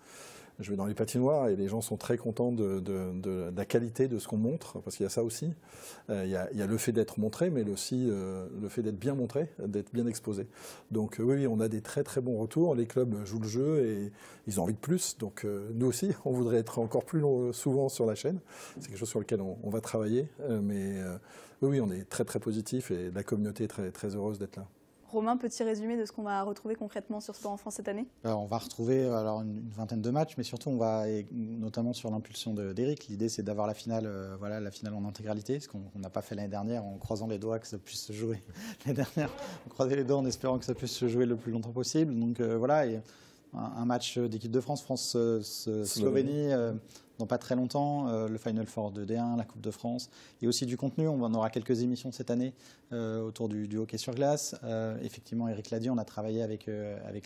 Je vais dans les patinoires et les gens sont très contents de la qualité de ce qu'on montre, parce qu'il y a ça aussi. Il y a le fait d'être montré, mais aussi le fait d'être bien montré, d'être bien exposé. Donc oui, on a des très très bons retours. Les clubs jouent le jeu et ils ont envie de plus. Donc nous aussi, on voudrait être encore plus souvent sur la chaîne. C'est quelque chose sur lequel on va travailler. Mais oui, on est très très positif et la communauté est très, très heureuse d'être là. Romain, petit résumé de ce qu'on va retrouver concrètement sur Sport en France cette année? On va retrouver alors une vingtaine de matchs, mais surtout on va, et notamment sur l'impulsion d'Éric, l'idée c'est d'avoir la finale en intégralité, ce qu'on n'a pas fait l'année dernière en croisant les doigts que ça puisse se jouer. L'année dernière, on croisait les doigts en espérant que ça puisse se jouer le plus longtemps possible. Donc voilà, et un match d'équipe de France, France-Slovénie. Dans pas très longtemps, le Final Four de D1, la Coupe de France, et aussi du contenu. On en aura quelques émissions cette année autour du hockey sur glace. Effectivement, Éric l'a dit, on a travaillé avec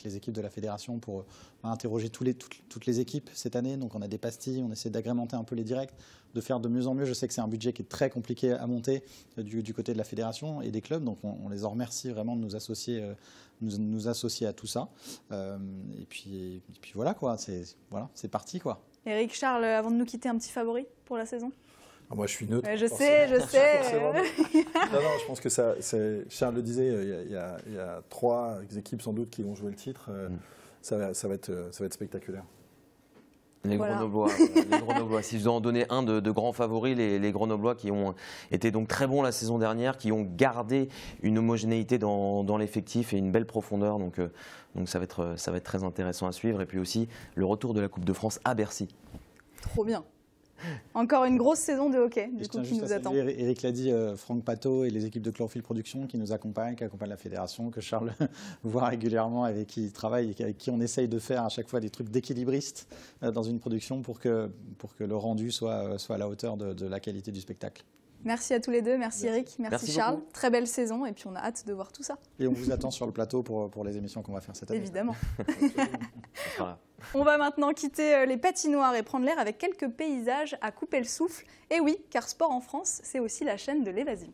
les équipes de la fédération pour interroger toutes les équipes cette année. Donc on a des pastilles, on essaie d'agrémenter un peu les directs, de faire de mieux en mieux. Je sais que c'est un budget qui est très compliqué à monter du côté de la fédération et des clubs, donc on les en remercie vraiment de nous associer à tout ça. Et puis voilà quoi, c'est parti quoi. Éric, Charles, avant de nous quitter, un petit favori pour la saison? Moi, je suis neutre. Je sais. Non, je pense que Charles le disait, il y a 3 équipes sans doute qui vont jouer le titre. Ça va être spectaculaire. Les Grenoblois. Si je dois en donner un de grands favoris, les Grenoblois qui ont été donc très bons la saison dernière, qui ont gardé une homogénéité dans l'effectif et une belle profondeur. Donc ça va être très intéressant à suivre. Et puis aussi le retour de la Coupe de France à Bercy. Trop bien. Encore une grosse saison de hockey qui nous attend. Éric l'a dit, Franck Pateau et les équipes de Chlorophylle Production qui nous accompagnent, qui accompagnent la fédération, que Charles voit régulièrement, avec qui il travaille et avec qui on essaye de faire à chaque fois des trucs d'équilibristes dans une production pour que le rendu soit à la hauteur de la qualité du spectacle. Merci à tous les deux, merci Éric, merci Charles. Beaucoup. Très belle saison et puis on a hâte de voir tout ça. Et on vous attend sur le plateau pour les émissions qu'on va faire cette année. Évidemment. On va maintenant quitter les patinoires et prendre l'air avec quelques paysages à couper le souffle. Et oui, car Sport en France, c'est aussi la chaîne de l'évasion.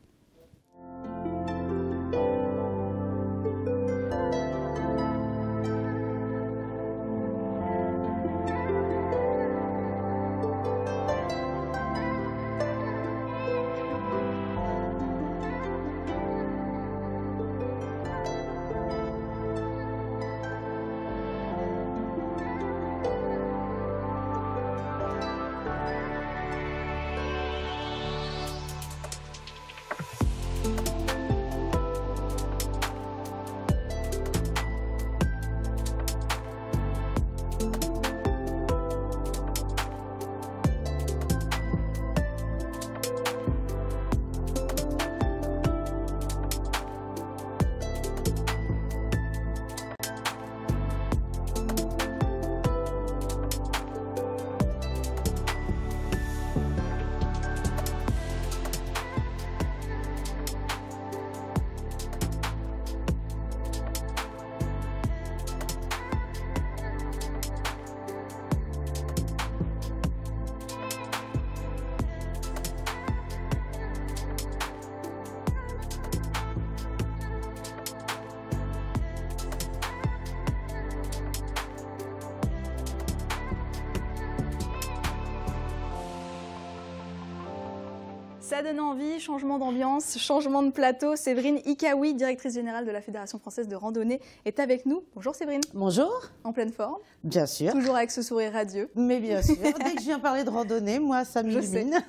Ça donne envie, changement d'ambiance, changement de plateau. Séverine Ikaoui, directrice générale de la Fédération française de randonnée, est avec nous. Bonjour Séverine. Bonjour. En pleine forme? Bien sûr. Toujours avec ce sourire radieux? Mais bien sûr. Dès que je viens parler de randonnée, moi, ça m'illumine.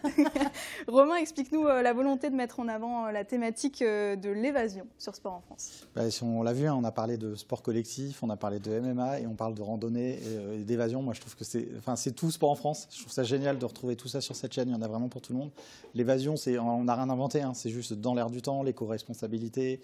Romain, explique-nous la volonté de mettre en avant la thématique de l'évasion sur Sport en France. On l'a vu, on a parlé de sport collectif, on a parlé de MMA et on parle de randonnée et d'évasion. Moi, je trouve que c'est tout Sport en France. Je trouve ça génial de retrouver tout ça sur cette chaîne. Il y en a vraiment pour tout le monde. L'évasion, on n'a rien inventé, hein. C'est juste dans l'air du temps, l'éco-responsabilité,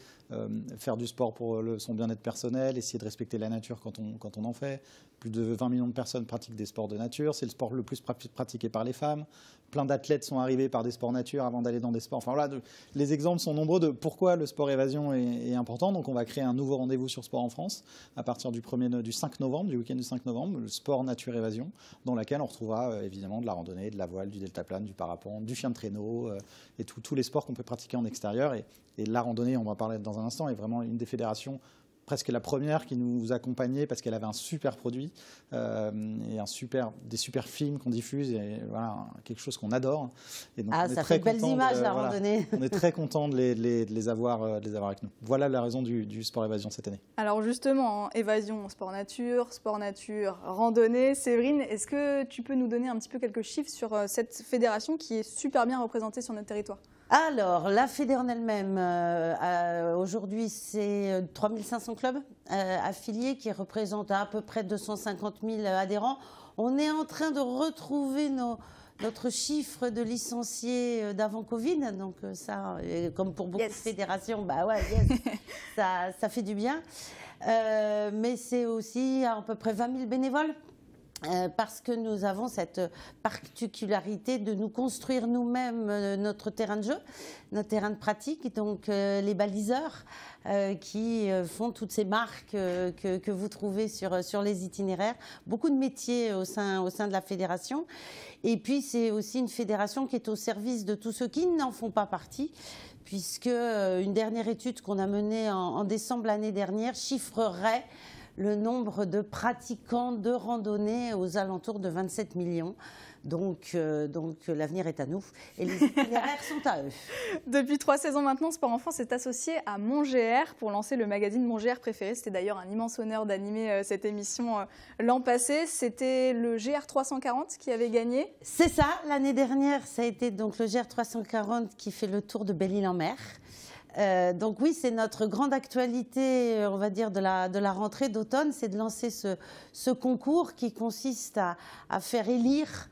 faire du sport pour son bien-être personnel, essayer de respecter la nature quand on en fait. Plus de 20 millions de personnes pratiquent des sports de nature. C'est le sport le plus pratiqué par les femmes. Plein d'athlètes sont arrivés par des sports nature avant d'aller dans des sports. Enfin voilà, les exemples sont nombreux de pourquoi le sport évasion est important. Donc on va créer un nouveau rendez-vous sur Sport en France à partir du 5 novembre, du week-end du 5 novembre, le sport nature évasion, dans laquelle on retrouvera évidemment de la randonnée, de la voile, du deltaplane, du parapente, du chien de traîneau et tous les sports qu'on peut pratiquer en extérieur. Et la randonnée, on va en parler dans un instant, est vraiment une des fédérations presque la première qui nous accompagnait parce qu'elle avait un super produit et des super films qu'on diffuse et voilà, quelque chose qu'on adore. Et donc ça fait de belles images la randonnée. On est très content de les avoir avec nous. Voilà la raison du sport évasion cette année. Alors justement, évasion, sport nature, randonnée. Séverine, est-ce que tu peux nous donner un petit peu quelques chiffres sur cette fédération qui est super bien représentée sur notre territoire ? Alors, la Fédé en elle-même, aujourd'hui, c'est 3500 clubs affiliés qui représentent à peu près 250 000 adhérents. On est en train de retrouver notre chiffre de licenciés d'avant Covid. Donc ça, comme pour beaucoup de fédérations, bah ouais, ça fait du bien. Mais c'est aussi à peu près 20 000 bénévoles. Parce que nous avons cette particularité de nous construire nous-mêmes notre terrain de jeu, notre terrain de pratique, donc les baliseurs qui font toutes ces marques que vous trouvez sur les itinéraires. Beaucoup de métiers au sein de la fédération. Et puis c'est aussi une fédération qui est au service de tous ceux qui n'en font pas partie, puisque une dernière étude qu'on a menée en décembre l'année dernière chiffrerait le nombre de pratiquants de randonnée aux alentours de 27 millions. Donc l'avenir est à nous et les itinéraires sont à eux. Depuis 3 saisons maintenant, Sport en France est associé à MonGR pour lancer le magazine Mon GR préféré. C'était d'ailleurs un immense honneur d'animer cette émission l'an passé. C'était le GR 340 qui avait gagné. C'est ça, l'année dernière, ça a été donc le GR 340 qui fait le tour de Belle-Île-en-Mer. Donc oui, c'est notre grande actualité, on va dire, de la rentrée d'automne, c'est de lancer ce concours qui consiste à faire élire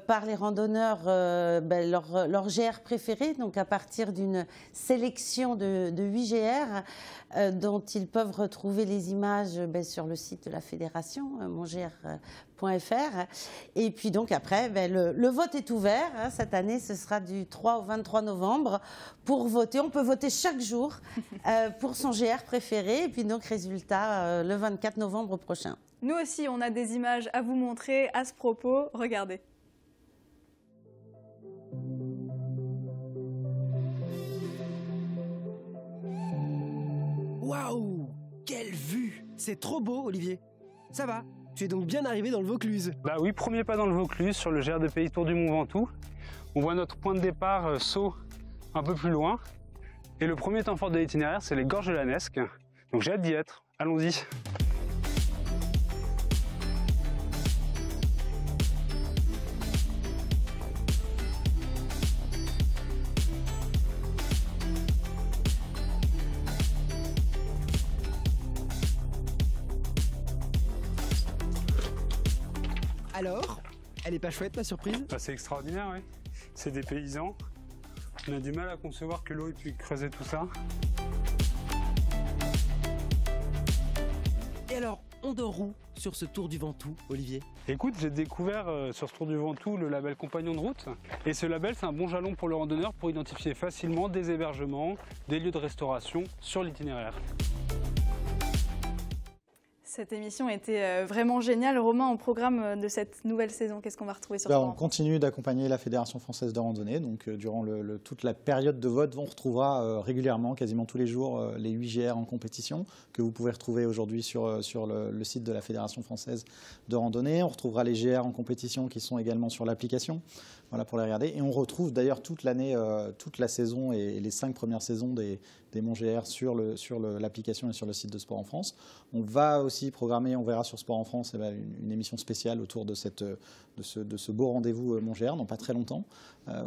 par les randonneurs leur GR préféré, donc à partir d'une sélection de 8 GR dont ils peuvent retrouver les images sur le site de la fédération, mongr.fr. Et puis donc après, le vote est ouvert. Cette année, ce sera du 3 au 23 novembre pour voter. On peut voter chaque jour pour son GR préféré. Et puis donc, résultat, le 24 novembre prochain. Nous aussi, on a des images à vous montrer à ce propos. Regardez. Waouh! Quelle vue! C'est trop beau, Olivier. Ça va? Tu es donc bien arrivé dans le Vaucluse? Bah oui, premier pas dans le Vaucluse, sur le GR de Pays Tour du Mont Ventoux. On voit notre point de départ, Sceaux, un peu plus loin. Et le premier temps fort de l'itinéraire, c'est les Gorges de la Nesque. Donc j'ai hâte d'y être. Allons-y. Alors, elle est pas chouette la surprise? Bah, c'est extraordinaire, oui. C'est des paysans. On a du mal à concevoir que l'eau ait pu creuser tout ça. Et alors, on dort où sur ce Tour du Ventoux, Olivier? Écoute, j'ai découvert sur ce Tour du Ventoux le label Compagnon de route. Et ce label, c'est un bon jalon pour le randonneur pour identifier facilement des hébergements, des lieux de restauration sur l'itinéraire. Cette émission était vraiment géniale. Romain, au programme de cette nouvelle saison, qu'est-ce qu'on va retrouver sur Sport en France ? On continue d'accompagner la Fédération française de randonnée. Donc, durant toute la période de vote, on retrouvera régulièrement, quasiment tous les jours, les 8 GR en compétition que vous pouvez retrouver aujourd'hui sur le site de la Fédération française de randonnée. On retrouvera les GR en compétition qui sont également sur l'application. Voilà, pour les regarder. Et on retrouve d'ailleurs toute l'année, toute la saison et les 5 premières saisons des MonGR sur l'application et sur le site de Sport en France. On va aussi programmer, on verra sur Sport en France, une émission spéciale autour de ce beau rendez-vous MonGR dans pas très longtemps.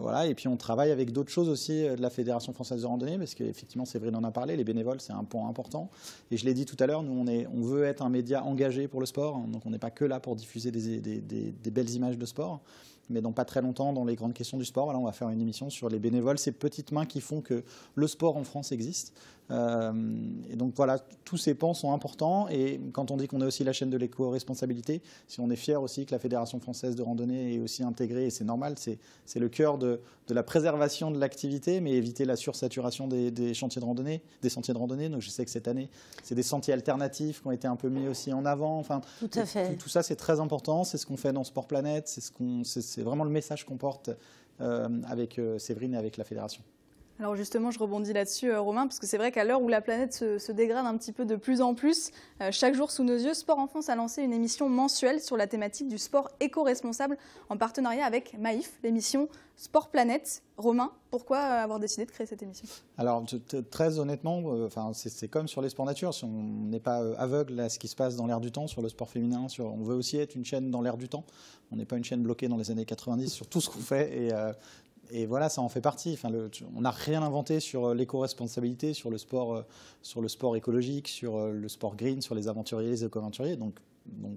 Voilà. Et puis on travaille avec d'autres choses aussi de la Fédération française de randonnée, parce qu'effectivement, Séverine en a parlé, les bénévoles, c'est un point important. Et je l'ai dit tout à l'heure, nous, on veut être un média engagé pour le sport. Donc on n'est pas que là pour diffuser des belles images de sport. Mais dans pas très longtemps, dans les grandes questions du sport, voilà, on va faire une émission sur les bénévoles, ces petites mains qui font que le sport en France existe. Et donc voilà, tous ces pans sont importants. Et quand on dit qu'on est aussi la chaîne de l'éco-responsabilité, si on est fier aussi que la Fédération française de randonnée est aussi intégrée, et c'est normal, c'est le cœur de la préservation de l'activité, mais éviter la sursaturation des chantiers de randonnée, des sentiers de randonnée. Donc je sais que cette année, c'est des sentiers alternatifs qui ont été un peu mis aussi en avant. Enfin, tout à fait. Tout ça, c'est très important. C'est ce qu'on fait dans Sport Planète. C'est vraiment le message qu'on porte avec Séverine et avec la Fédération. Alors justement, je rebondis là-dessus, Romain, parce que c'est vrai qu'à l'heure où la planète se dégrade un petit peu de plus en plus, chaque jour sous nos yeux, Sport en France a lancé une émission mensuelle sur la thématique du sport éco-responsable en partenariat avec Maïf, l'émission Sport Planète. Romain, pourquoi avoir décidé de créer cette émission? Alors très honnêtement, c'est comme sur les sports nature. Si on n'est pas aveugle à ce qui se passe dans l'air du temps, sur le sport féminin, on veut aussi être une chaîne dans l'air du temps. On n'est pas une chaîne bloquée dans les années 90 sur tout ce qu'on fait. Et Et voilà, ça en fait partie. Enfin, on n'a rien inventé sur l'éco-responsabilité, sur le sport écologique, sur le sport green, sur les aventuriers, les éco-aventuriers. Donc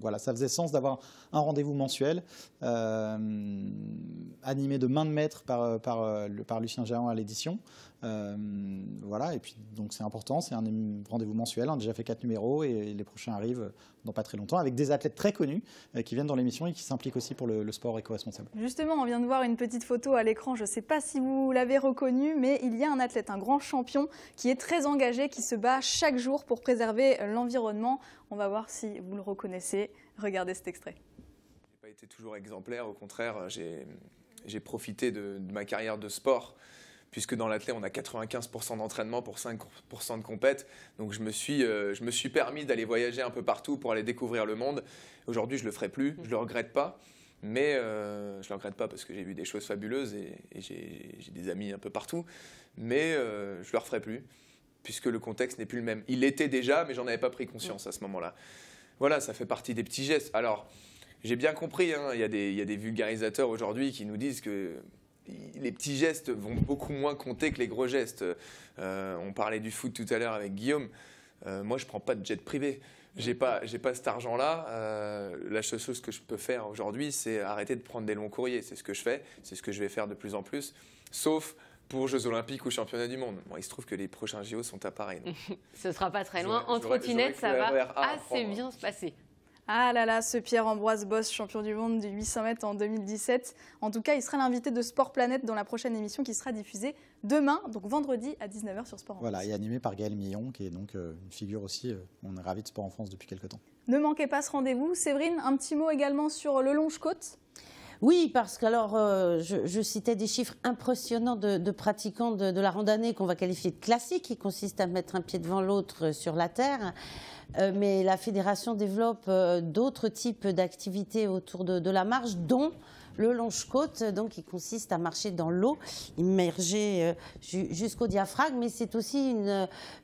voilà, ça faisait sens d'avoir un rendez-vous mensuel animé de main de maître par Lucien Géant à l'édition. Voilà, et puis donc c'est important, c'est un rendez-vous mensuel. On a déjà fait 4 numéros et les prochains arrivent dans pas très longtemps avec des athlètes très connus qui viennent dans l'émission et qui s'impliquent aussi pour le sport éco-responsable. Justement, on vient de voir une petite photo à l'écran, je ne sais pas si vous l'avez reconnu, mais il y a un athlète, un grand champion qui est très engagé, qui se bat chaque jour pour préserver l'environnement. On va voir si vous le reconnaissez. Regardez cet extrait. Je n'ai pas été toujours exemplaire, au contraire, j'ai profité de ma carrière de sport, puisque dans l'athlète, on a 95% d'entraînement pour 5% de compète. Donc je me suis permis d'aller voyager un peu partout pour aller découvrir le monde. Aujourd'hui, je ne le ferai plus, je ne le regrette pas. Mais je ne le regrette pas parce que j'ai vu des choses fabuleuses et j'ai des amis un peu partout. Mais je ne le referai plus, puisque le contexte n'est plus le même. Il l'était déjà, mais j'en avais pas pris conscience à ce moment-là. Voilà, ça fait partie des petits gestes. Alors, j'ai bien compris, hein, il y a des vulgarisateurs aujourd'hui qui nous disent que les petits gestes vont beaucoup moins compter que les gros gestes. On parlait du foot tout à l'heure avec Guillaume. Moi, je ne prends pas de jet privé. J'ai pas cet argent-là. La seule chose que je peux faire aujourd'hui, c'est arrêter de prendre des longs courriers. C'est ce que je fais. C'est ce que je vais faire de plus en plus. Sauf pour Jeux Olympiques ou Championnats du Monde. Bon, il se trouve que les prochains JO sont à Paris. Ce ne sera pas très loin. En trottinette, ça va assez bien se passer. Ah là là, ce Pierre-Ambroise Bosse, champion du monde du 800 mètres en 2017. En tout cas, il sera l'invité de Sport Planète dans la prochaine émission qui sera diffusée demain, donc vendredi à 19h sur Sport en France. Voilà, et animé par Gaël Millon, qui est donc une figure aussi, on est ravis de Sport en France depuis quelques temps. Ne manquez pas ce rendez-vous. Séverine, un petit mot également sur le Longe-Côte. Oui, parce que alors, je citais des chiffres impressionnants de pratiquants de la randonnée qu'on va qualifier de classique, qui consiste à mettre un pied devant l'autre sur la terre. Mais la fédération développe d'autres types d'activités autour de la marche, dont le longe-côte, donc qui consiste à marcher dans l'eau, immergé jusqu'au diaphragme. Mais c'est aussi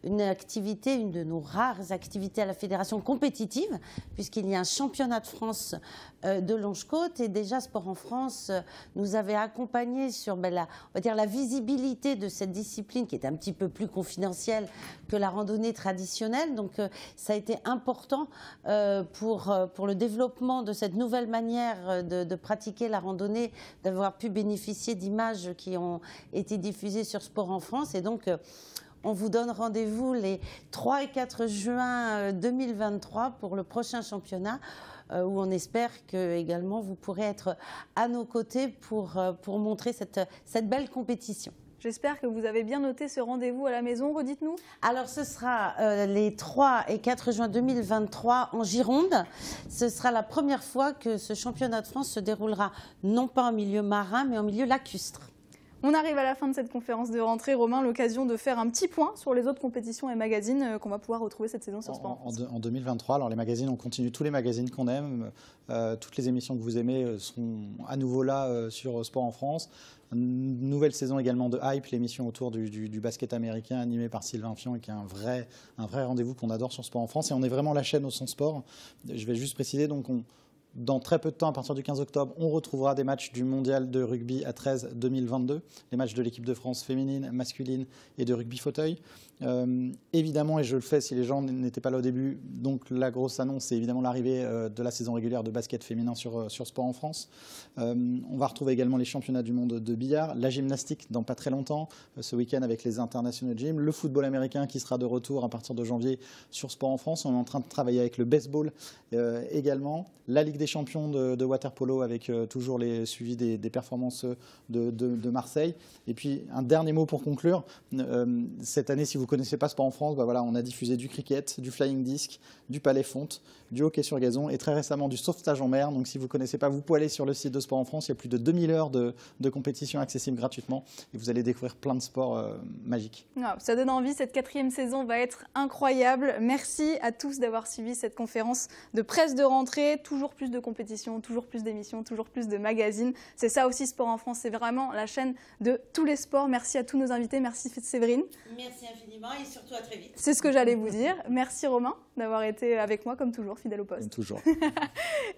une activité, une de nos rares activités à la fédération compétitive, puisqu'il y a un championnat de France de longe-côte. Et déjà, Sport en France nous avait accompagnés sur on va dire la visibilité de cette discipline qui est un petit peu plus confidentielle que la randonnée traditionnelle. Donc ça a été important pour le développement de cette nouvelle manière de pratiquer la randonnée, d'avoir pu bénéficier d'images qui ont été diffusées sur Sport en France. Et donc, on vous donne rendez-vous les 3 et 4 juin 2023 pour le prochain championnat, où on espère que également vous pourrez être à nos côtés pour montrer cette belle compétition. J'espère que vous avez bien noté ce rendez-vous à la maison. Redites-nous. Alors, ce sera les 3 et 4 juin 2023 en Gironde. Ce sera la première fois que ce championnat de France se déroulera non pas en milieu marin, mais en milieu lacustre. On arrive à la fin de cette conférence de rentrée. Romain, l'occasion de faire un petit point sur les autres compétitions et magazines qu'on va pouvoir retrouver cette saison sur Sport en France. En 2023, alors les magazines, on continue tous les magazines qu'on aime. Toutes les émissions que vous aimez seront à nouveau là sur Sport en France. Une nouvelle saison également de Hype, l'émission autour du basket américain animée par Sylvain Fion et qui est un vrai rendez-vous qu'on adore sur Sport en France. Et on est vraiment la chaîne au son sport. Je vais juste préciser, donc dans très peu de temps, à partir du 15 octobre, on retrouvera des matchs du mondial de rugby à 13 2022, les matchs de l'équipe de France féminine, masculine et de rugby fauteuil. Évidemment, et je le fais si les gens n'étaient pas là au début, donc la grosse annonce, c'est évidemment l'arrivée de la saison régulière de basket féminin sur Sport en France. On va retrouver également les championnats du monde de billard, la gymnastique dans pas très longtemps, ce week-end avec les International Gym, le football américain qui sera de retour à partir de janvier sur Sport en France. On est en train de travailler avec le baseball également, la Ligue des champions de water-polo avec toujours les suivis des performances de Marseille. Et puis un dernier mot pour conclure, cette année, si vous ne connaissez pas Sport en France, voilà, on a diffusé du cricket, du flying disc, du palais-fonte, du hockey sur gazon et très récemment du sauvetage en mer. Donc si vous ne connaissez pas, vous pouvez aller sur le site de Sport en France. Il y a plus de 2000 heures de compétition accessibles gratuitement et vous allez découvrir plein de sports magiques. Ah, ça donne envie, cette 4e saison va être incroyable. Merci à tous d'avoir suivi cette conférence de presse de rentrée. Toujours plus de compétitions, toujours plus d'émissions, toujours plus de magazines. C'est ça aussi Sport en France, c'est vraiment la chaîne de tous les sports. Merci à tous nos invités, merci Séverine. Merci infiniment et surtout à très vite. C'est ce que j'allais vous dire. Merci Romain d'avoir été avec moi comme toujours, fidèle au poste. Comme toujours.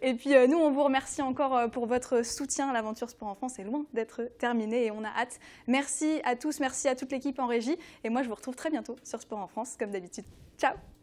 Et puis nous, on vous remercie encore pour votre soutien. L'aventure Sport en France est loin d'être terminée et on a hâte. Merci à tous, merci à toute l'équipe en régie. Et moi, je vous retrouve très bientôt sur Sport en France, comme d'habitude. Ciao!